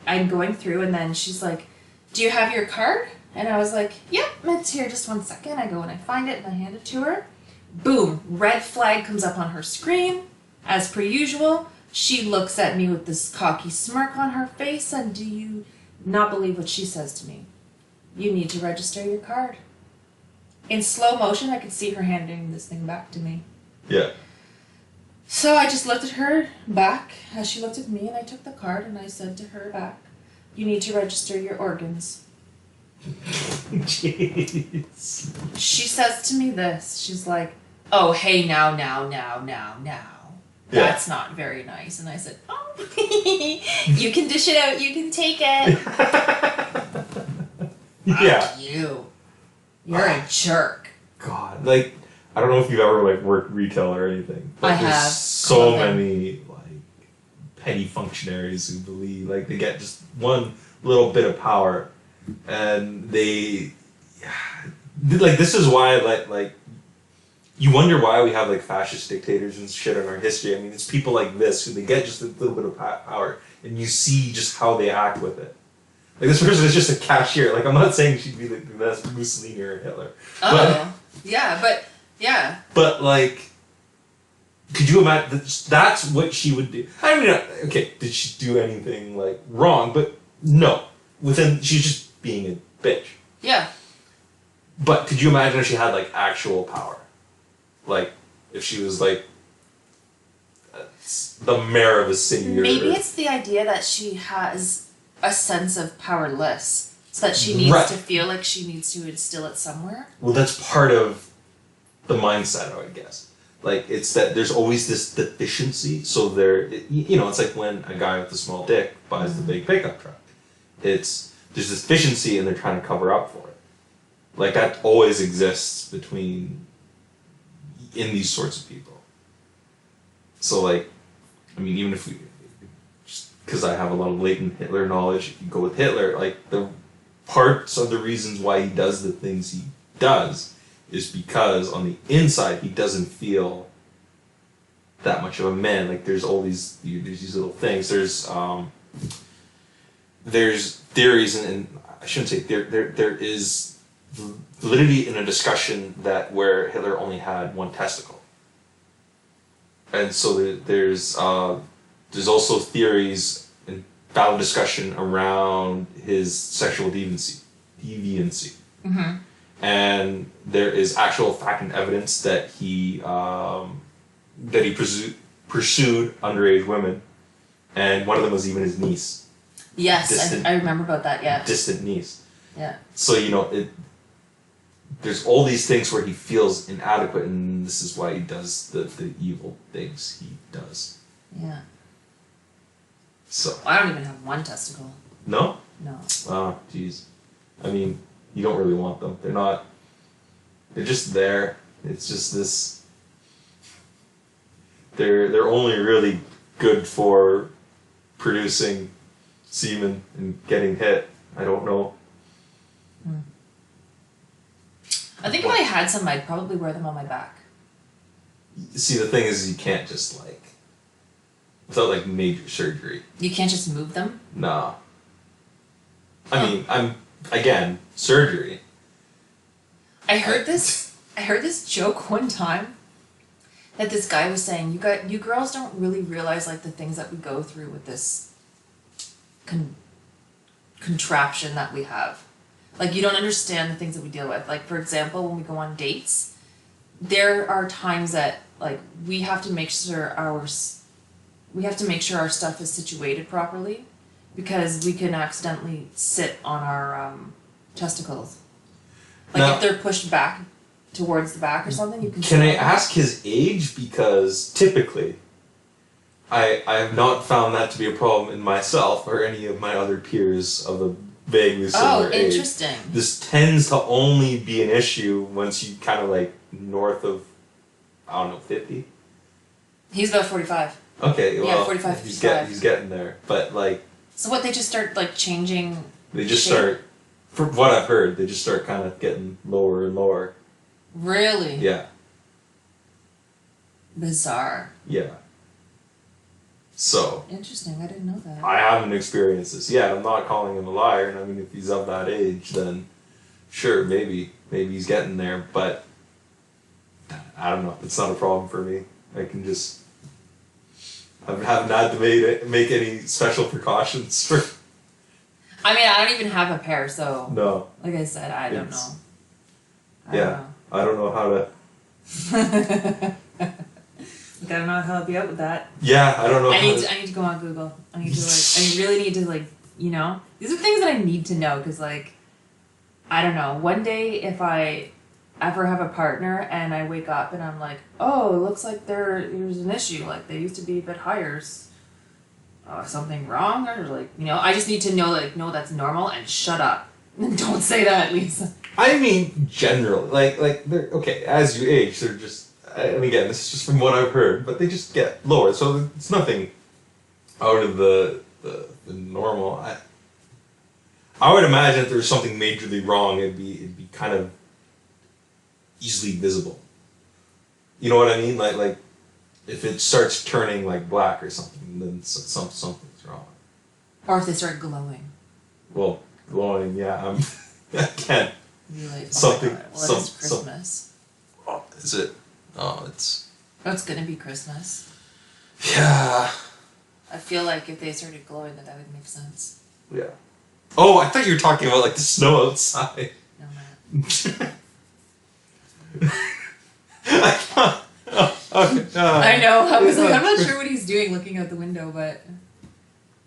I'm going through, and then she's like, do you have your card? And I was like, yep, it's here, just 1 second. I go and I find it, and I hand it to her. Boom, red flag comes up on her screen. As per usual, she looks at me with this cocky smirk on her face, and do you not believe what she says to me? You need to register your card. In slow motion, I could see her handing this thing back to me. Yeah. So I just looked at her back as she looked at me, and I took the card and I said to her back, you need to register your organs. Jeez. She says to me this, she's like, oh, hey, now. That's not very nice. And I said, oh, you can dish it out, you can take it. Yeah. Fuck you. You're a jerk. God, like, I don't know if you've ever like worked retail or anything. But I have. There's so many like petty functionaries who believe like they get just one little bit of power, and they like this is why like you wonder why we have like fascist dictators and shit in our history. I mean, it's people like this who they get just a little bit of power, and you see just how they act with it. Like this person is just a cashier. Like I'm not saying she'd be the best Mussolini or Hitler. Oh, yeah, but yeah. But like, could you imagine? That's what she would do. I mean, okay, did she do anything like wrong? But no, she's just being a bitch. Yeah. But could you imagine if she had like actual power? Like if she was like, It's the mayor of a city. Maybe it's the idea that she has a sense of powerless, so that she needs to feel like she needs to instill it somewhere. Well, that's part of the mindset, I guess. Like, it's that there's always this deficiency, so it's like when a guy with a small dick buys the big pickup truck. There's this deficiency and they're trying to cover up for it. Like, that always exists in these sorts of people. So, like, I mean, even if because I have a lot of latent Hitler knowledge, if you go with Hitler, like, the parts of the reasons why he does the things he does is because on the inside he doesn't feel that much of a man. Like, there's these little things. There's theories, and I shouldn't say there is validity in a discussion where Hitler only had one testicle, and so there's also theories and valid discussion around his sexual deviancy. Mm-hmm. And there is actual fact and evidence that he pursued underage women, and one of them was even his niece. Yes, I remember about that. Yeah, distant niece. Yeah. So there's all these things where he feels inadequate, and this is why he does the evil things he does. Yeah. So. I don't even have one testicle. No? No. Oh, jeez. I mean, you don't really want them. They're just there. It's just this. They're only really good for producing semen and getting hit. I don't know. I think if I had some, I'd probably wear them on my back. See, the thing is, you can't just without major surgery. You can't just move them? Nah. I mean, surgery. I heard this joke one time that this guy was saying, you girls don't really realize the things that we go through with this contraption that we have. You don't understand the things that we deal with. For example, when we go on dates, there are times that we have to make sure our stuff is situated properly, because we can accidentally sit on our testicles. Now, if they're pushed back towards the back or something, you can. Can I ask his age? Because typically, I have not found that to be a problem in myself or any of my other peers of a vaguely similar age. Oh, interesting. This tends to only be an issue once you kind of north of, 50. He's about 45. Okay, well, yeah, 45, 55. He's getting there, but So what? They just start changing. They just start. From what I've heard, they just start kind of getting lower and lower. Really? Yeah. Bizarre. Yeah. So. Interesting. I didn't know that. I haven't experienced this yet. I'm not calling him a liar, and I mean, if he's of that age, then sure, maybe he's getting there. But I don't know. It's not a problem for me. I can just. I haven't had to make any special precautions for. I mean, I don't even have a pair, so. No. Like I said, I don't know. I don't know how to. I don't know how to help you out with that. Yeah, I don't know. I need to go on Google. I really need to these are things that I need to know, because I don't know. One day, if I ever have a partner and I wake up and I'm like, oh, it looks like there's an issue. They used to be a bit higher. Something wrong, or I just need to know no, that's normal, and shut up. Don't say that, Lisa. I mean, generally, they're okay as you age. They're just, and again, this is just from what I've heard, but they just get lower. So it's nothing out of the normal. I would imagine if there was something majorly wrong, it'd be kind of easily visible. You know what I mean? If it starts turning black or something, then something's wrong. Or if they start glowing. Well, glowing, yeah. I can't. Really? Something. Well, it's Christmas. Oh, is it? Oh, it's. Oh, it's gonna be Christmas. Yeah. I feel like if they started glowing, that would make sense. Yeah. Oh, I thought you were talking about the snow outside. No, man. I Okay. I know. I was like, I'm not sure what he's doing looking out the window, but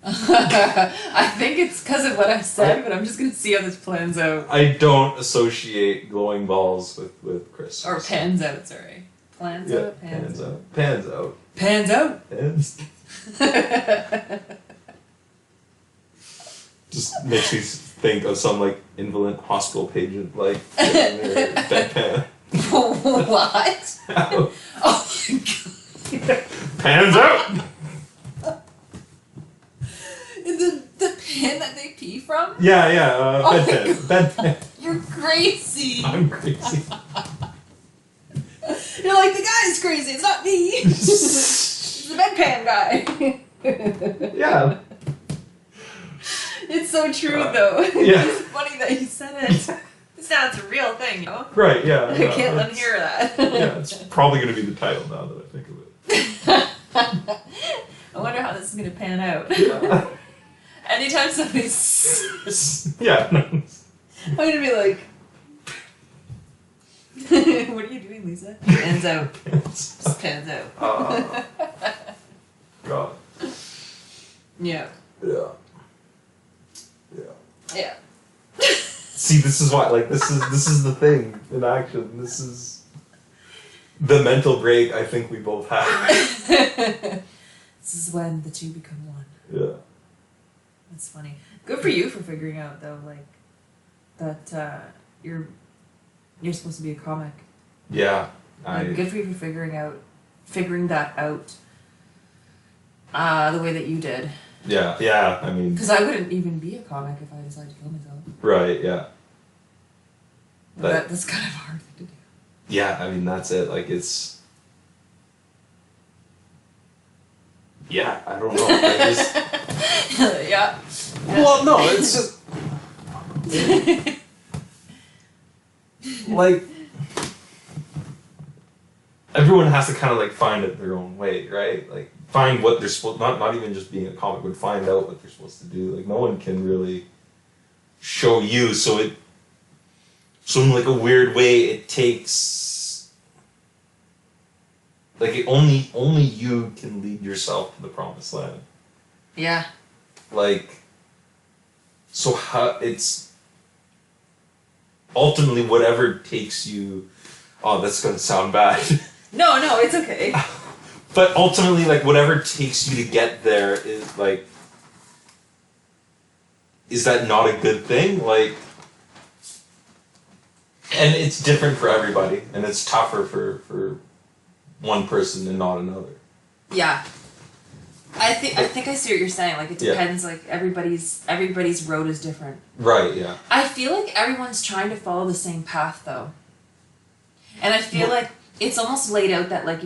I think it's because of what I said, but I'm just gonna see how this plans out. I don't associate glowing balls with Christmas. Or pans out, sorry. Plans out, pans out. Pans out. Pans out. Pans. Just makes me think of some like indolent hospital patient like sitting there deadpan. What? Out. Oh my god. Pans out. The pan that they pee from? Yeah. Oh my Bedpan. Bedpan. You're crazy. I'm crazy. You're like, the guy's crazy, it's not me. It's the bedpan guy. Yeah. It's so true though. Yeah. It's funny that you said it. Now it's a real thing, you know? Right. Yeah. I can't unhear that. Yeah, it's probably gonna be the title now that I think of it. I wonder how this is gonna pan out. Yeah. Anytime somebody's Yeah. I'm gonna be like what are you doing, Lisa? Pans out. Just pans out. God. Yeah. Yeah. Yeah. See, this is why, like, this is the thing in action. This is the mental break I think we both have. This is when the two become one. Yeah. That's funny. Good for you for figuring out though, like that you're supposed to be a comic. Yeah. Like, good for you for figuring that out. The way that you did. Yeah, I mean... Because I wouldn't even be a comic if I decided to kill myself. Right, yeah. That's kind of a hard thing to do. Yeah, I mean, that's it. Like, it's... Yeah, I don't know. I just... Yeah. Well, no, it's just... like... Everyone has to kind of, like, find it their own way, right? Like, find what they're supposed... Not even just being a comic, but find out what they're supposed to do. Like, no one can really show you, so in, like, a weird way, it takes... Like, only you can lead yourself to the promised land. Yeah. Like... So how... It's... Ultimately, whatever takes you... Oh, that's gonna sound bad. No, it's okay. But ultimately, like, whatever takes you to get there is, like... Is that not a good thing? Like... And it's different for everybody, and it's tougher for one person and not another. Yeah. I think I see what you're saying. Like, it depends. Like, everybody's road is different. Right, yeah. I feel like everyone's trying to follow the same path, though. And I feel like it's almost laid out that, like,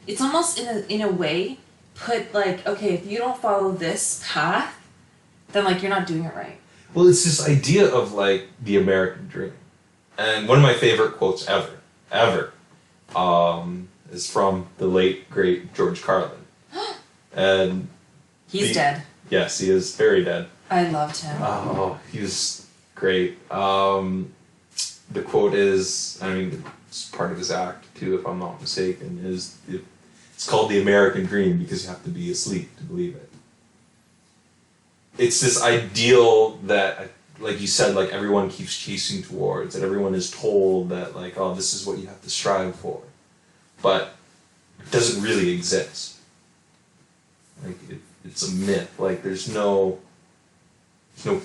it's almost in a way put, like, okay, if you don't follow this path, then, like, you're not doing it right. Well, it's this idea of, like, the American dream. And one of my favorite quotes ever, is from the late, great George Carlin. And... He's dead. Yes, he is very dead. I loved him. Oh, he was great. The quote is, I mean, it's part of his act, too, if I'm not mistaken, it's called the American dream because you have to be asleep to believe it. It's this ideal that, like you said, like everyone keeps chasing towards, that everyone is told that, like, oh, this is what you have to strive for. But it doesn't really exist. Like, it's a myth. Like, there's no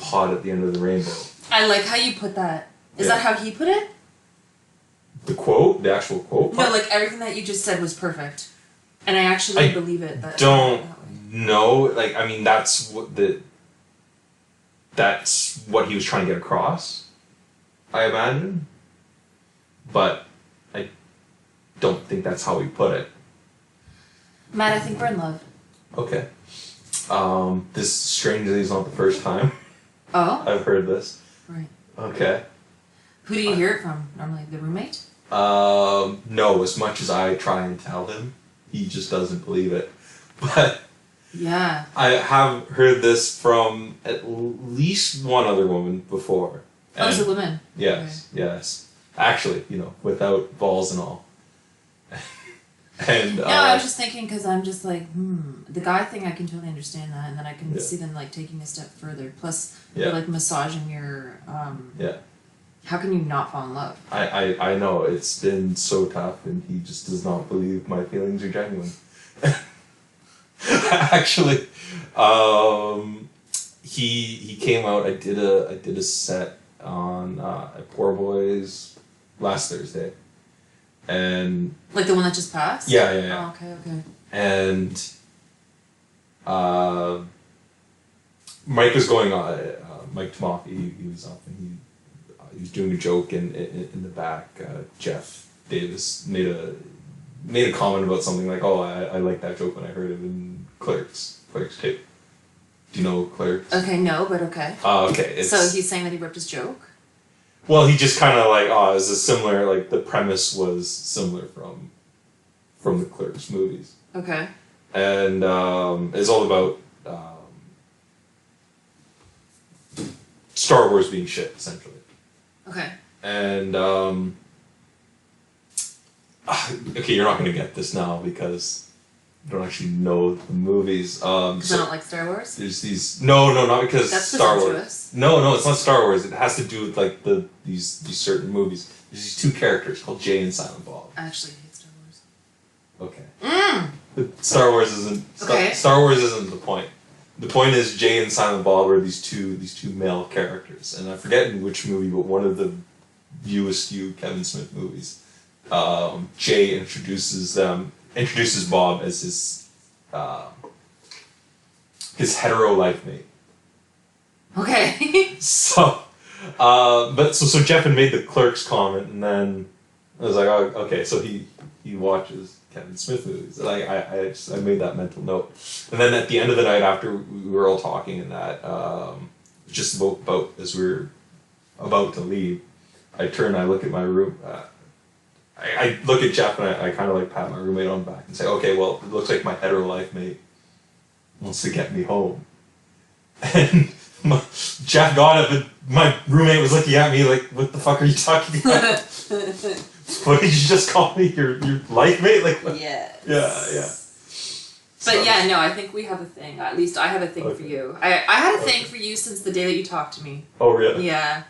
pot at the end of the rainbow. I like how you put that. Is that how he put it? The quote? The actual quote part? No, like, everything that you just said was perfect. And I actually believe it. Don't know. Like, I mean, that's what he was trying to get across, I imagine. But I don't think that's how he put it. Matt, I think we're in love. Okay. This strangely is not the first time Oh? I've heard this. Right. Okay. Who do you hear it from? Normally the roommate? No, as much as I try and tell him, he just doesn't believe it. But Yeah. I have heard this from at least one other woman before. Oh, it's a woman. Yes, yes. Actually, without balls and all. And No, I was just thinking because I'm just like, the guy thing I can totally understand that, and then I can Yeah. see them like taking a step further. Plus, Yeah. they're like massaging your. Yeah. How can you not fall in love? I know it's been so tough, and he just does not believe my feelings are genuine. Actually, he came out. I did a set on at Poor Boys last Thursday, and Like the one that just passed. yeah. Oh, okay. And Mike was going on. Mike Tomafi, he was up, and he was doing a joke in the back. Jeff Davis made a comment about something like, "Oh, I like that joke when I heard it in Clerks 2." Do you know Clerks? Okay, no, but okay. Okay. So he's saying that he ripped his joke. Well, he just kind of like, it was a similar, like the premise was similar from the Clerks movies. Okay. And it's all about Star Wars being shit, essentially. Okay. And okay, you're not gonna get this now because you don't actually know the movies. Because I don't like Star Wars. There's these not because That's Star Wars. presumptuous. No, it's not Star Wars. It has to do with like these certain movies. There's these two characters called Jay and Silent Bob. I actually hate Star Wars. Okay. Star Wars isn't. Okay. Star Wars isn't the point. The point is Jay and Silent Bob are these two male characters, and I forget in which movie, but one of the View Askew Kevin Smith movies. Jay introduces Bob as his hetero life mate. Okay. So, so Jeff had made the Clerks comment, and then I was like, oh, okay, so he watches Kevin Smith movies, and I made that mental note, and then at the end of the night after we were all talking and that, just about as we were about to leave, I turn, I look at my room. I look at Jeff and I kind of like pat my roommate on the back and say, okay, well, it looks like my hetero life mate wants to get me home. And Jeff got up and my roommate was looking at me like, what the fuck are you talking about? What did you just call me? Your life mate? Like, what? Yes. Yeah. But yeah, no, I think we have a thing. At least I have a thing for you. I had a thing for you since the day that you talked to me. Oh, really? Yeah.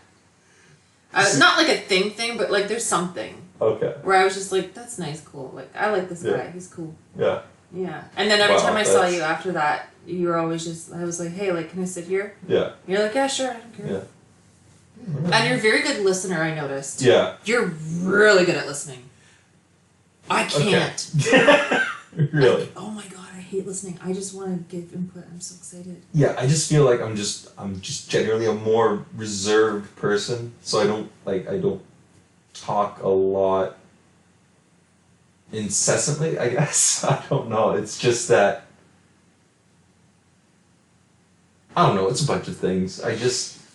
Not like a thing, but like there's something. Okay. Where I was just like, that's nice, cool. Like, I like this Yeah. guy. He's cool. Yeah. Yeah. And then every Wow, time I saw that's- you after that, you were always just, I was like, hey, like, can I sit here? Yeah. You're like, yeah, sure, I don't care. Yeah. And you're a very good listener, I noticed. Yeah. You're really good at listening. I can't. Really? Oh my god, I hate listening. I just want to give input. I'm so excited. Yeah, I just feel like I'm just generally a more reserved person, so I don't talk a lot incessantly, I guess. I don't know. It's just that I don't know, it's a bunch of things.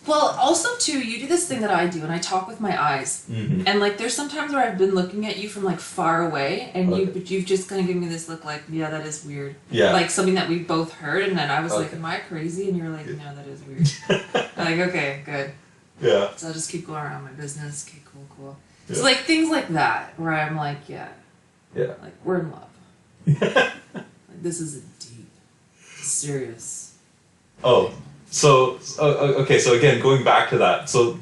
Well, also too, you do this thing that I do, and I talk with my eyes. Mm-hmm. And like, there's sometimes where I've been looking at you from like far away, and you've just kind of given me this look like, yeah, that is weird. Yeah. Like something that we both heard, and then I was like, Okay. am I crazy? And you're like, no, that is weird. I'm like, okay, good. Yeah. So I'll just keep going around my business. Okay, cool. Yeah. So like things like that, where I'm like, yeah, Yeah. like we're in love. Like this is a deep, serious. Oh. So okay, so again, going back to that, so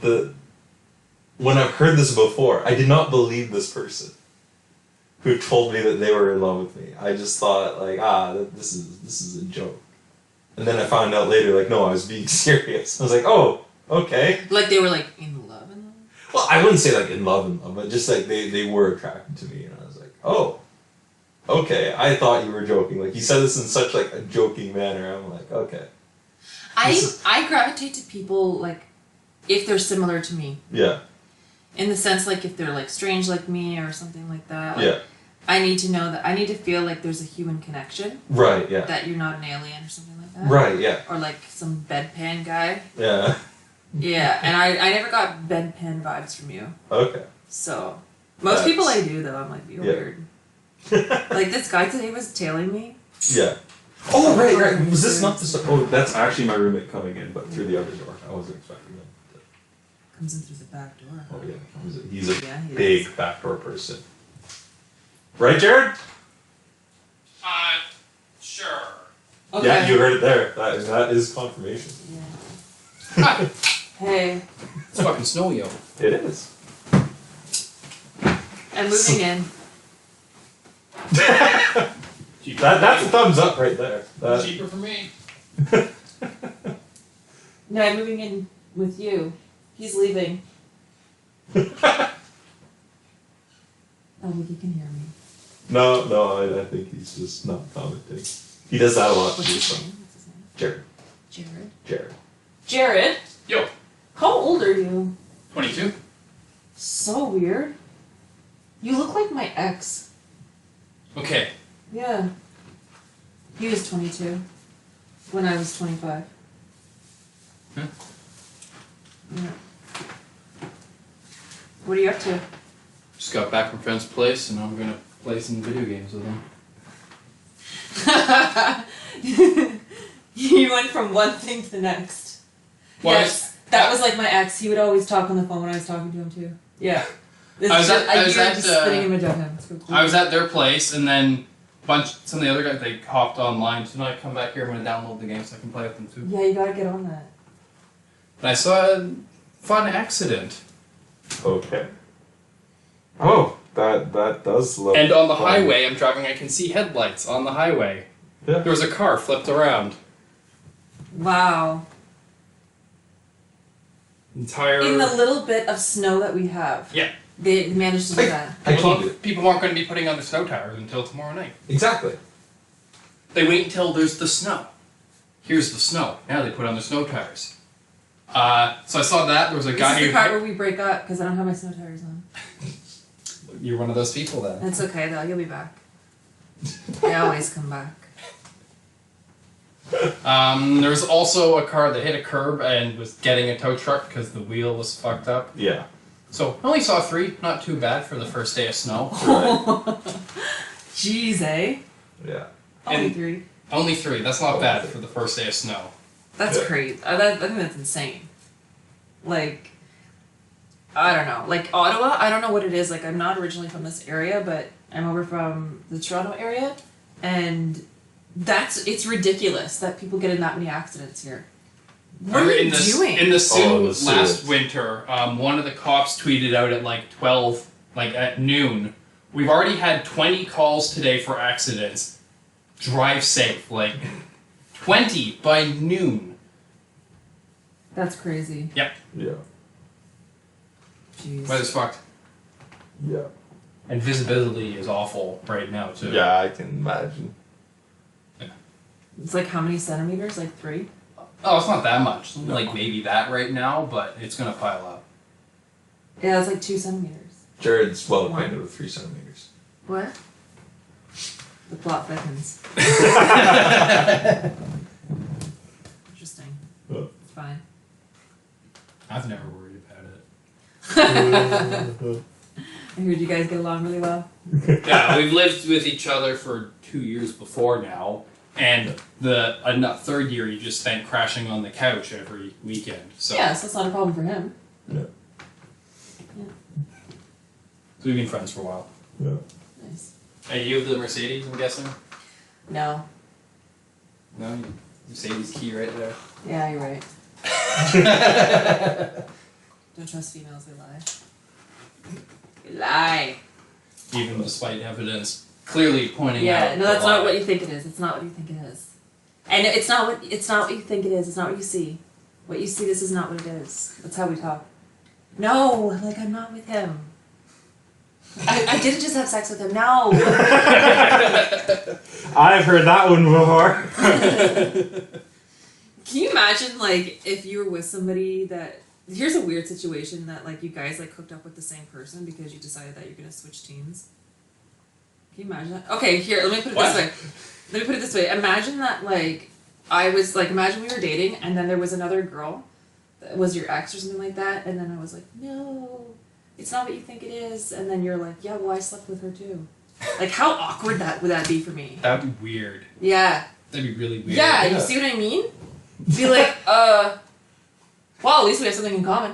when I've heard this before, I did not believe this person who told me that they were in love with me. I just thought like, this is a joke. And then I found out later, like, no, I was being serious. I was like, oh, okay. Like they were like in love. Well, I wouldn't say like in love, but just like they were attracted to me, and I was like, oh, okay. I thought you were joking. Like you said this in such like a joking manner. I'm like, okay. I gravitate to people like if they're similar to me. Yeah. In the sense like if they're like strange like me or something like that. Like, Yeah. I need to know that I need to feel like there's a human connection. Right. Yeah. That you're not an alien or something like that. Right. Yeah. Or like some bedpan guy. Yeah. Yeah, and I never got bedpan vibes from you. Okay. So most people I do though. I'm like, you're weird. Like this guy today was tailing me. Yeah. Oh, right. Was this not the... Oh, that's actually my roommate coming in, but through the other door. I wasn't expecting him. Comes in through the back door. Oh, yeah. He's a Yeah, he big is. backdoor person. Right, Jared? Okay. Yeah, you heard it there. That is confirmation. Yeah. Hey, It's fucking snowy out. It is. I'm moving in. That's a thumbs up right there. Cheaper for me. No, I'm moving in with you. He's leaving. Oh, you can hear me. No, I think he's just not commenting. He does that a lot. What's his name? What's his name? Jared. Jared. Jared? Yo, How old are you? 22. So weird. You look like my ex. Okay. Yeah. He was 22 when I was 25. Hmm. Yeah. What are you up to? Just got back from friend's place, and I'm gonna play some video games with him. You went from one thing to the next. Well, Yes, that was like my ex. He would always talk on the phone when I was talking to him too. Yeah. I was at- just spitting image of him. It's so cool. I was at their place, and then some of the other guys, they hopped online. So now I come back here, I'm gonna download the game so I can play with them too. Yeah, you gotta get on that. And I saw a fun accident. Okay. Oh, that does look. And on the fun. highway, I'm driving, I can see headlights on the highway. Yeah. There was a car flipped around. Wow. Entire. In the little bit of snow that we have. Yeah. They managed to do that. I told you. People aren't going to be putting on their snow tires until tomorrow night. Exactly. They wait until there's the snow. Here's the snow. Now they put on their snow tires. So I saw that. There was a This guy is the who. part where we break up because I don't have my snow tires on. You're one of those people then. It's okay though, you'll be back. I always come back. There was also a car that hit a curb and was getting a tow truck because the wheel was fucked up. Yeah. So I only saw 3. Not too bad for the first day of snow. Right. Jeez, eh? Yeah. Only And- 3. Only 3. That's not bad for the first day of snow. That's Yeah. crazy. I think that's insane. Like, I don't know. Like Ottawa, I don't know what it is. Like, I'm not originally from this area, but I'm over from the Toronto area, and it's ridiculous that people get in that many accidents here. What are you doing? In the Sioux the last Sioux. winter, one of the cops tweeted out at like 12, like at noon, we've already had 20 calls today for accidents. Drive safe. Like, 20 by noon. That's crazy. Yeah. Jeez. Weather's fucked. Yeah. And visibility is awful right now, too. Yeah, I can imagine. It's like how many centimeters? Like 3? Oh, it's not that much. No. Like, maybe that right now, but it's gonna pile up. Yeah, it's like 2 centimeters. Jared's well acquainted with 3 centimeters. What? The plot thickens. Interesting. Oh. It's fine. I've never worried about it. I heard you guys get along really well. Yeah, we've lived with each other for 2 years before now, and the third year you just spent crashing on the couch every weekend. So, Yeah, so it's not a problem for him. so we've been friends for a while. Yeah. Nice. Hey, you have the Mercedes, I'm guessing? No. No, Mercedes key right there. Yeah, you're right. Don't trust females, they lie. They lie. Even despite evidence clearly pointing out. Yeah, no, that's the not lie. what you think it is. It's not what you think it is. And it's not what you think it is. It's not what you see. What you see, this is not what it is. That's how we talk. No, like I'm not with him. I didn't just have sex with him. No. I've heard that one before. Can you imagine, like, if you were with somebody that... Here's a weird situation that, like, you guys, like, hooked up with the same person because you decided that you're going to switch teams. Can you imagine that? Okay, here, let me put it What? this way. Let me put it this way. Imagine that, like, imagine we were dating and then there was another girl that was your ex or something like that, and then I was like, no, it's not what you think it is. And then you're like, yeah, well, I slept with her too. Like, how awkward would that be for me? That'd be weird. Yeah. That'd be really weird. Yeah, Yeah. you see what I mean? Be like, well, at least we have something in common.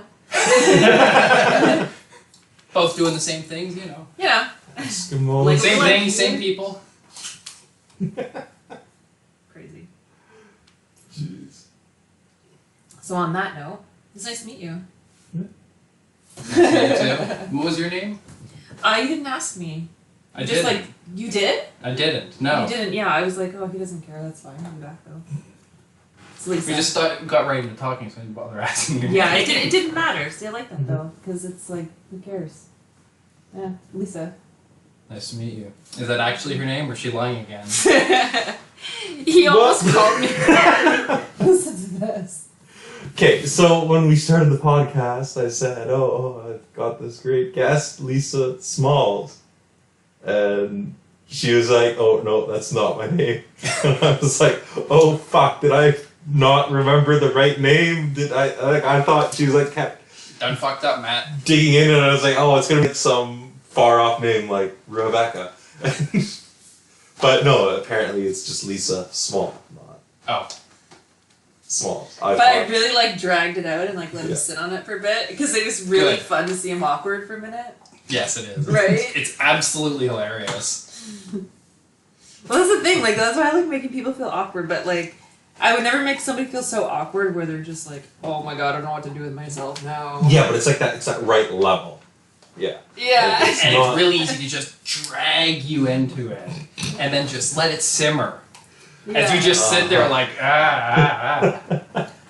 Both doing the same things, you know. Yeah. Eskimo. Like- Same Like- thing, same people. Crazy. So on that note, it's nice to meet you. Nice to meet you too. What was your name? You didn't ask me. I Just didn't. like, you did? I didn't. No. You didn't, yeah. I was like, oh, he doesn't care. That's fine. I'll be back though. It's Lisa. We just got right into talking, so I didn't bother asking you. Yeah, it didn't matter. See, I like that though, because it's like, who cares? Yeah, Lisa. Nice to meet you. Is that actually her name, or is she lying again? He almost What? called me. Listen to this. Okay, so when we started the podcast, I said, "Oh, I've got this great guest, Lisa Smalls," and she was like, "Oh no, that's not my name." And I was like, "Oh fuck, did I not remember the right name? Did I thought she was like kept Done fucked up, Matt. digging in, and I was like, oh, it's gonna be some far off name like Rebecca." But no, apparently it's just Lisa Small, not Oh. Smalls. But I really like dragged it out and like let him Yeah. sit on it for a bit because it was really Good. fun to see him awkward for a minute. Yes, it is. Right? It's absolutely hilarious. Well, that's the thing. Like that's why I like making people feel awkward. But like, I would never make somebody feel so awkward where they're just like, "Oh my god, I don't know what to do with myself now." Yeah, but it's like that. It's that right level. Yeah. Yeah. It's And not- it's really easy to just drag you into it, and then just let it simmer. As you just sit there like,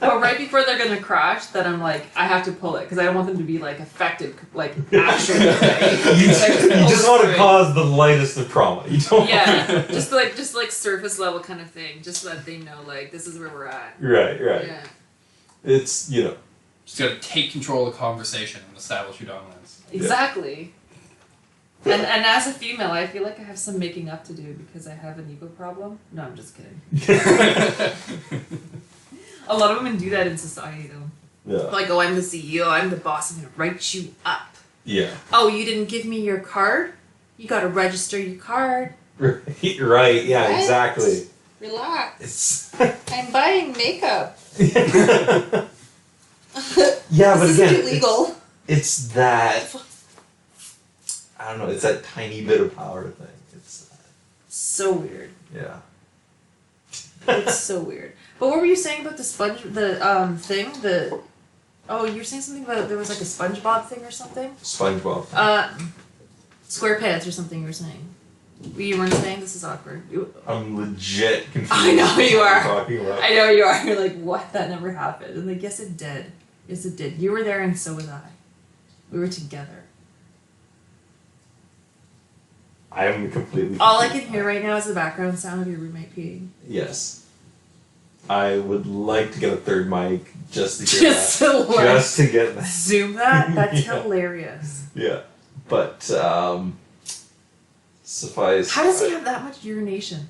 But right before they're gonna crash, then I'm like, I have to pull it because I don't want them to be like affected, like actually. You just want to cause the lightest of trauma. You don't. Yeah, just like surface level kind of thing, just so that they know like this is where we're at. Right. Right. Yeah. It's Just gotta take control of the conversation and establish your dominance. Exactly. And as a female, I feel like I have some making up to do because I have an ego problem. No, I'm just kidding. A lot of women do that in society though. Yeah. Like, oh, I'm the CEO, I'm the boss, I'm gonna write you up. Yeah. Oh, you didn't give me your card? You gotta register your card. Right. Yeah. What? Exactly. Relax. It's. I'm buying makeup. Yeah, but This again, isn't illegal. it's that. I don't know. It's that tiny bit of power thing. It's. So weird. Yeah. It's so weird. But what were you saying about the thing? Oh, you were saying something about there was like a SpongeBob thing or something? SpongeBob. SquarePants or something you were saying. You weren't saying this is awkward. I'm legit confused. I know you what are. you're talking about. I know you are. You're like, what? That never happened. And like, yes, it did. Yes, it did. You were there and so was I. We were together. I am completely. All I confused. can hear right now is the background sound of your roommate peeing. Yes. I would like to get a third mic just to hear Just that. to like Just to get that. zoom that. That's Yeah. hilarious. Yeah. But suffice. How does he have that much urination?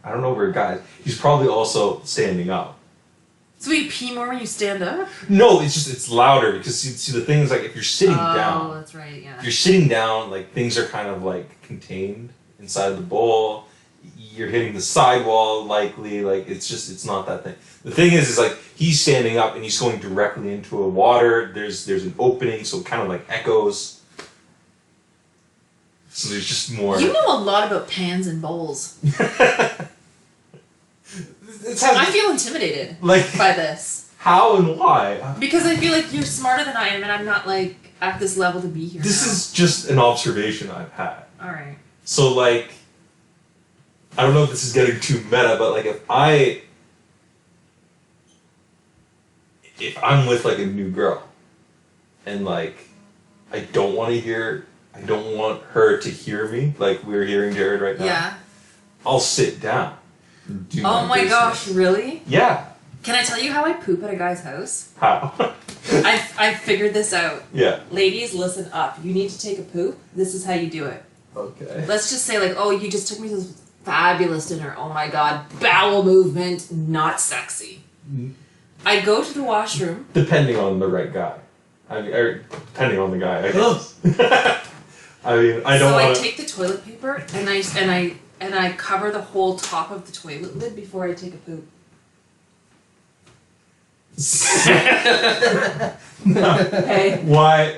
I don't know where guys. He's probably also standing up. So you pee more when you stand up? No, it's just it's louder because see the thing is like if you're sitting Oh, down, that's right. Yeah. if you're sitting down, like things are kind of like contained inside the bowl. You're hitting the sidewall likely, like it's not that thing. The thing is like he's standing up and he's going directly into a water. There's an opening, so it kind of like echoes. So there's just more. You know a lot about pans and bowls. It's how, I feel intimidated like by this. how and why. Because I feel like you're smarter than I am and I'm not like at this level to be here. This now. is just an observation I've had. Alright. So like, I don't know if this is getting too meta, but like if I'm with like a new girl, and like I don't want her to hear me like we're hearing Jared right now. Yeah. I'll sit down. And do Oh my business. gosh, really? Yeah. Can I tell you how I poop at a guy's house? How? I figured this out. Yeah. Ladies, listen up. You need to take a poop. This is how you do it. Okay. Let's just say like, oh, you just took me to this fabulous dinner. Oh my god, bowel movement, not sexy. Mm. I go to the washroom. Depending on the right guy. I mean, or depending on the guy. I guess. I mean, I don't So I want to. take the toilet paper and I cover the whole top of the toilet lid before I take a poop. Okay. Why?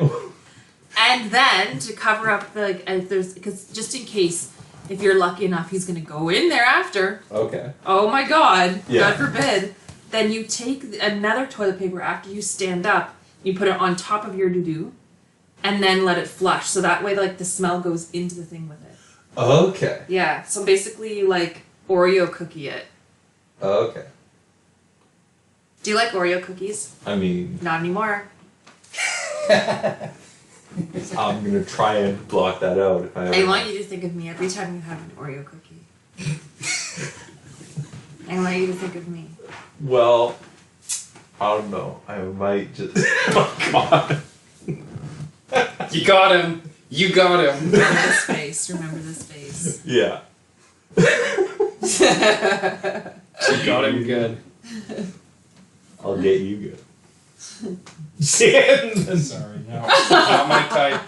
And then to cover up the like, if there's because just in case if you're lucky enough he's gonna go in there after. Okay. Oh my god! Yeah. God forbid. then you take another toilet paper after you stand up, you put it on top of your doo-doo, and then let it flush. So that way, like, the smell goes into the thing with it. Okay. Yeah, so basically you, like, Oreo cookie it. Okay. Do you like Oreo cookies? I mean, Not anymore. I'm gonna try and block that out if I ever. I want you to think of me every time you have an Oreo cookie. I want you to think of me. Well, I don't know. I might just. Oh God. You got him. You got him. Remember this face. Remember this face. Yeah. You got him good. I'll get you good. Sand. Sorry, no. Not my type.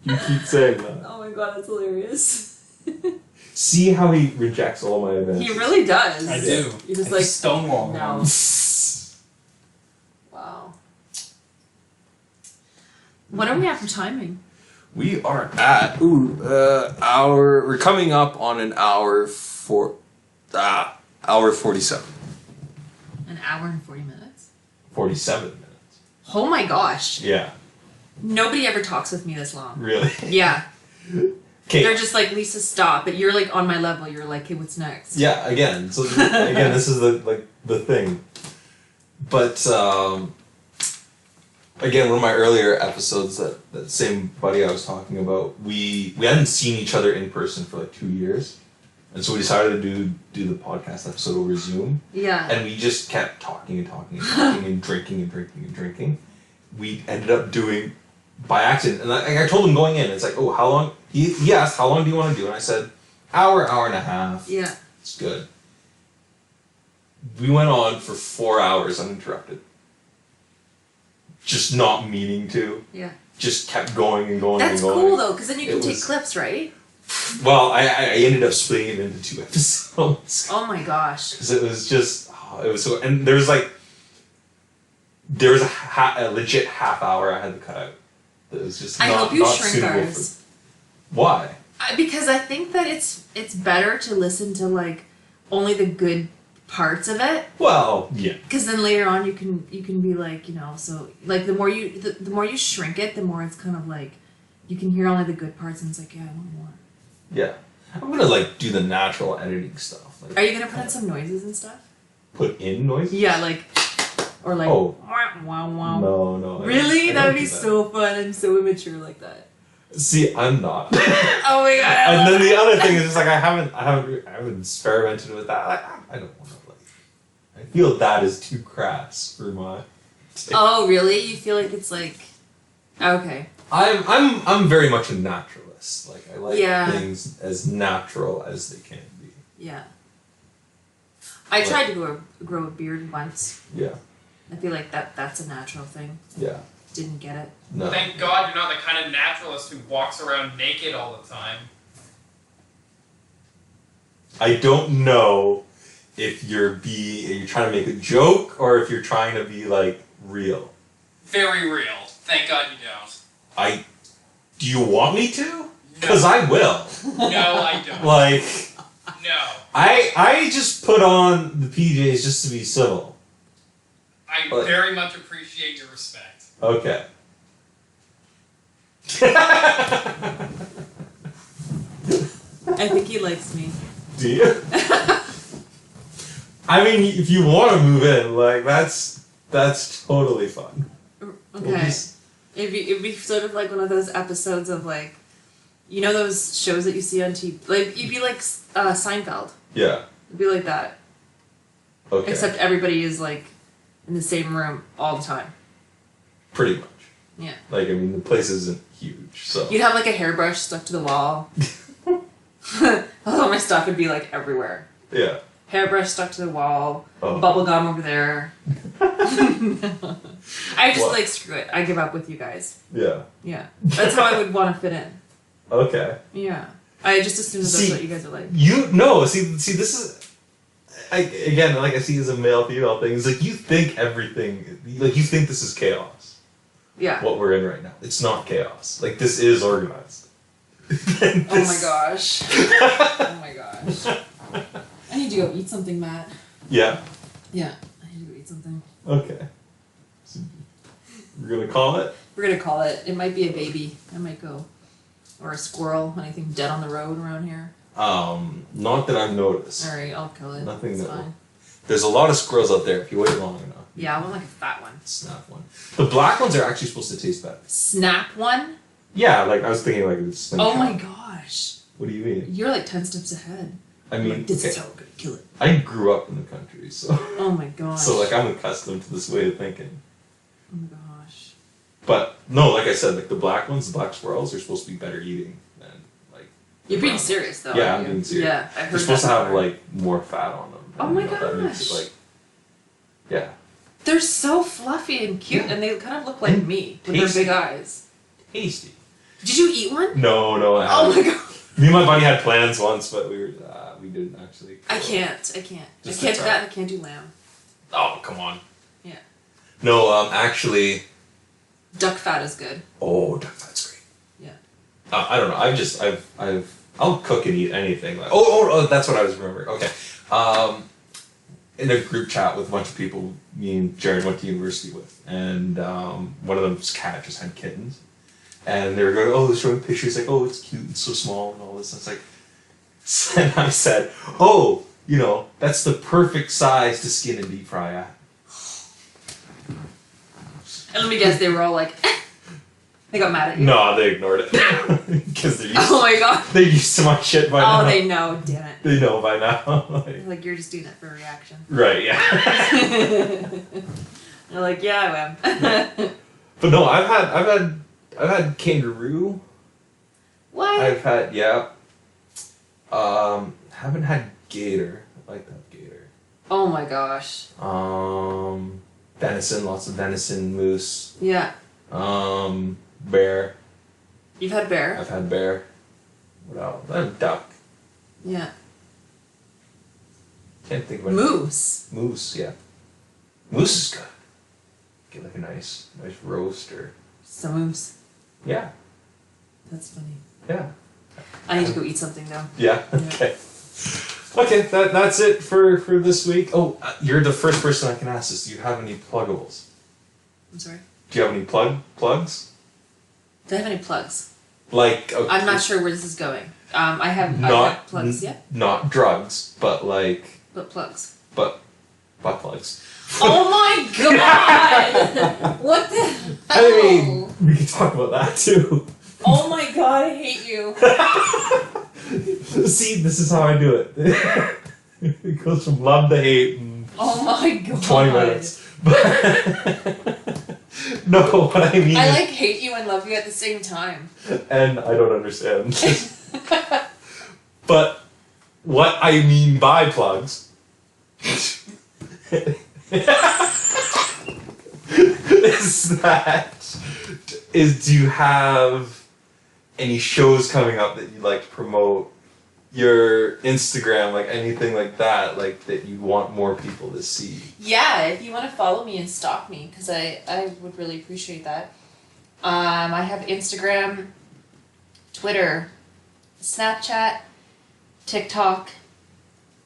You keep saying that. Oh my god, that's hilarious. See how he rejects all my events. He really does. I do. You're just I like, stonewall. no. Wow. What are we at for timing? We are at hour. We're coming up on an hour hour 47. An hour and 40 minutes? 47 minutes. Oh my gosh. Yeah. Nobody ever talks with me this long. Really. Yeah. Okay. They're just like, Lisa, stop. But you're like on my level. You're like, hey, what's next? Yeah. Again. So again, this is the thing. But again, one of my earlier episodes, that same buddy I was talking about, we hadn't seen each other in person for like 2 years, and so we decided to do the podcast episode over Zoom, Yeah. and we just kept talking and talking and talking and drinking and drinking and drinking. We ended up doing by accident, and I told him going in, it's like, oh, how long? He asked, how long do you want to do? And I said, hour and a half. Yeah. It's good. We went on for 4 hours uninterrupted. Just not meaning to. Yeah. Just kept going and going That's and going. cool though, because then you can It take was- clips, right? Well, I ended up splitting it into 2 episodes. Oh my gosh. Because it was just, it was so, and there was a legit half hour I had to cut out. It was just I not, hope you not shrink suitable ours. for. Why? Because I think that it's better to listen to like only the good parts of it, Well, yeah. because then later on you can be like, you know, so like the more you shrink it, the more it's kind of like you can hear only the good parts and it's like, yeah, I want more. Yeah. I'm gonna do the natural editing stuff. Are you gonna put in some noises and stuff? Put in noises? Yeah, like or like Oh. wow wow. No. Really? I That don't would be do that. so fun. I'm so immature like that. See, I'm not. Oh my god. I And love then the it. other thing is just I haven't experimented with that. I don't want to I feel that is too crass for my. Oh really? You feel like it's like okay. I'm very much a naturalist. Like I like Yeah. things as natural as they can be. Yeah. I tried to grow a beard once. Yeah. I feel like that's a natural thing. Yeah. Didn't get it. No. Thank God you're not the kind of naturalist who walks around naked all the time. I don't know if you're trying to make a joke or if you're trying to be real. Very real. Thank God you don't. Do you want me to? Because I will. No, I don't. No. I just put on the PJs just to be civil. I But- very much appreciate your respect. Okay. I think he likes me. Do you? I mean, if you want to move in, that's totally fun. We'll Okay. just- It'd be sort of like one of those episodes of you know those shows that you see on TV? You'd be like Seinfeld. Yeah. It'd be like that. Okay. Except everybody is in the same room all the time. Pretty much. Yeah. I mean, the place isn't huge, so. You'd have a hairbrush stuck to the wall. All my stuff would be everywhere. Yeah. Hairbrush stuck to the wall. Oh. Bubble gum over there. I just What? screw it. I give up with you guys. Yeah. Yeah. That's how I would want to fit in. Okay. Yeah. I just assume that that's See, what you guys are like. See, this is. I see as a male female thing. It's you think everything. You think this is chaos. Yeah. What we're in right now. It's not chaos. This is organized. Oh my gosh. Oh my gosh. I need to go eat something, Matt. Yeah. Yeah, I need to go eat something. Okay. So we're gonna call it. We're gonna call it. It might be a baby. I might go, or a squirrel. Anything dead on the road around here. Not that I've noticed. All right, I'll kill it. Nothing it's that fine. There's a lot of squirrels out there if you wait long enough. Yeah, I want like a fat one. Snap one. The black ones are actually supposed to taste better. Snap one? Yeah, like I was thinking like a slingshot. Oh my gosh. What do you mean? You're like 10 steps ahead. I mean, Like, this is okay, how we're gonna kill it. I grew up in the country, so Oh my gosh. so like I'm accustomed to this way of thinking. Oh my gosh. But no, like I said, like the black ones, the black squirrels, are supposed to be better eating than like. You're being brown. serious though. Yeah, aren't I'm you? being serious. Yeah, I heard They're supposed that to have before. like more fat on them. Oh and, my you know, that makes it, gosh. like, yeah, They're so fluffy and cute, and they kind of look like me with their Tasty. big eyes. tasty. Did you eat one? No, I Oh haven't. my god. Me and my buddy had plans once, but we didn't actually. I can't. Just I can't do the that, and I can't do lamb. Oh come on. Yeah. No, actually. Duck fat is good. Oh, duck fat's great. Yeah. I don't know. I'll cook and eat anything. Like, oh, that's what I was remembering. Okay. In a group chat with a bunch of people me and Jared went to university with, and one of them's cat just had kittens, and they were going, oh, showing pictures like, oh, it's cute and so small and all this. And it's like, and I said, oh, that's the perfect size to skin and deep fry at. And let me guess, they were all like, they got mad at you. No, they ignored it because they're used. Oh my god. They're used to my shit by now. Oh, they know. Damn it. They know by now. Like, Like you're just doing it for a reaction. right, yeah. They're like, yeah, I am. But no, I've had kangaroo. What? I've had haven't had gator. I like that gator. Oh my gosh. Venison, lots of venison, moose. Yeah. Bear. You've had bear? I've had bear. What else? I had duck. Yeah. Can't think of it. Moose. Moose, yeah. Moose is good. Get like a nice roast or Some moose. yeah. That's funny. Yeah. I need to go eat something now. Yeah. Yeah. Okay. Okay. That's it for this week. Oh, you're the first person I can ask this. Do you have any pluggables? I'm sorry. Do you have any plugs? Do I have any plugs? Like okay, I'm not sure where this is going. I have plugs, yeah? Not drugs, but like But plugs. butt plugs. Oh my god! What the hell? I mean, we can talk about that too. Oh my god, I hate you. See, this is how I do it. It goes from love to hate in Oh my god. 20 minutes. No, what I mean I is, like hate you and love you at the same time. and I don't understand. But what I mean by plugs is do you have any shows coming up that you'd like to promote? Your Instagram, like anything like that, like that you want more people to see? Yeah, if you want to follow me and stalk me, because I would really appreciate that. I have Instagram, Twitter, Snapchat, TikTok.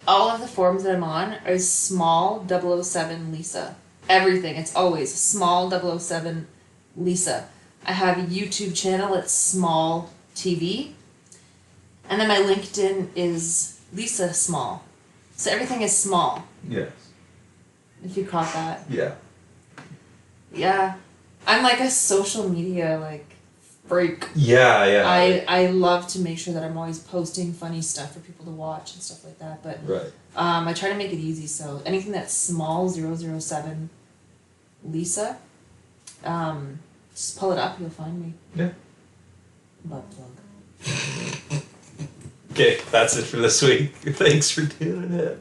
All of the forums that I'm on are small 007 Lisa. Everything. It's always small 007 Lisa. I have a YouTube channel. It's Small TV. And then my LinkedIn is Lisa Small. So everything is small. Yes. If you caught that. Yeah. Yeah. I'm like a social media freak. Yeah. I love to make sure that I'm always posting funny stuff for people to watch and stuff like that. But Right. I try to make it easy, so anything that's small 007 Lisa, just pull it up, you'll find me. Yeah. Butt plug. Okay, that's it for this week. Thanks for tuning in.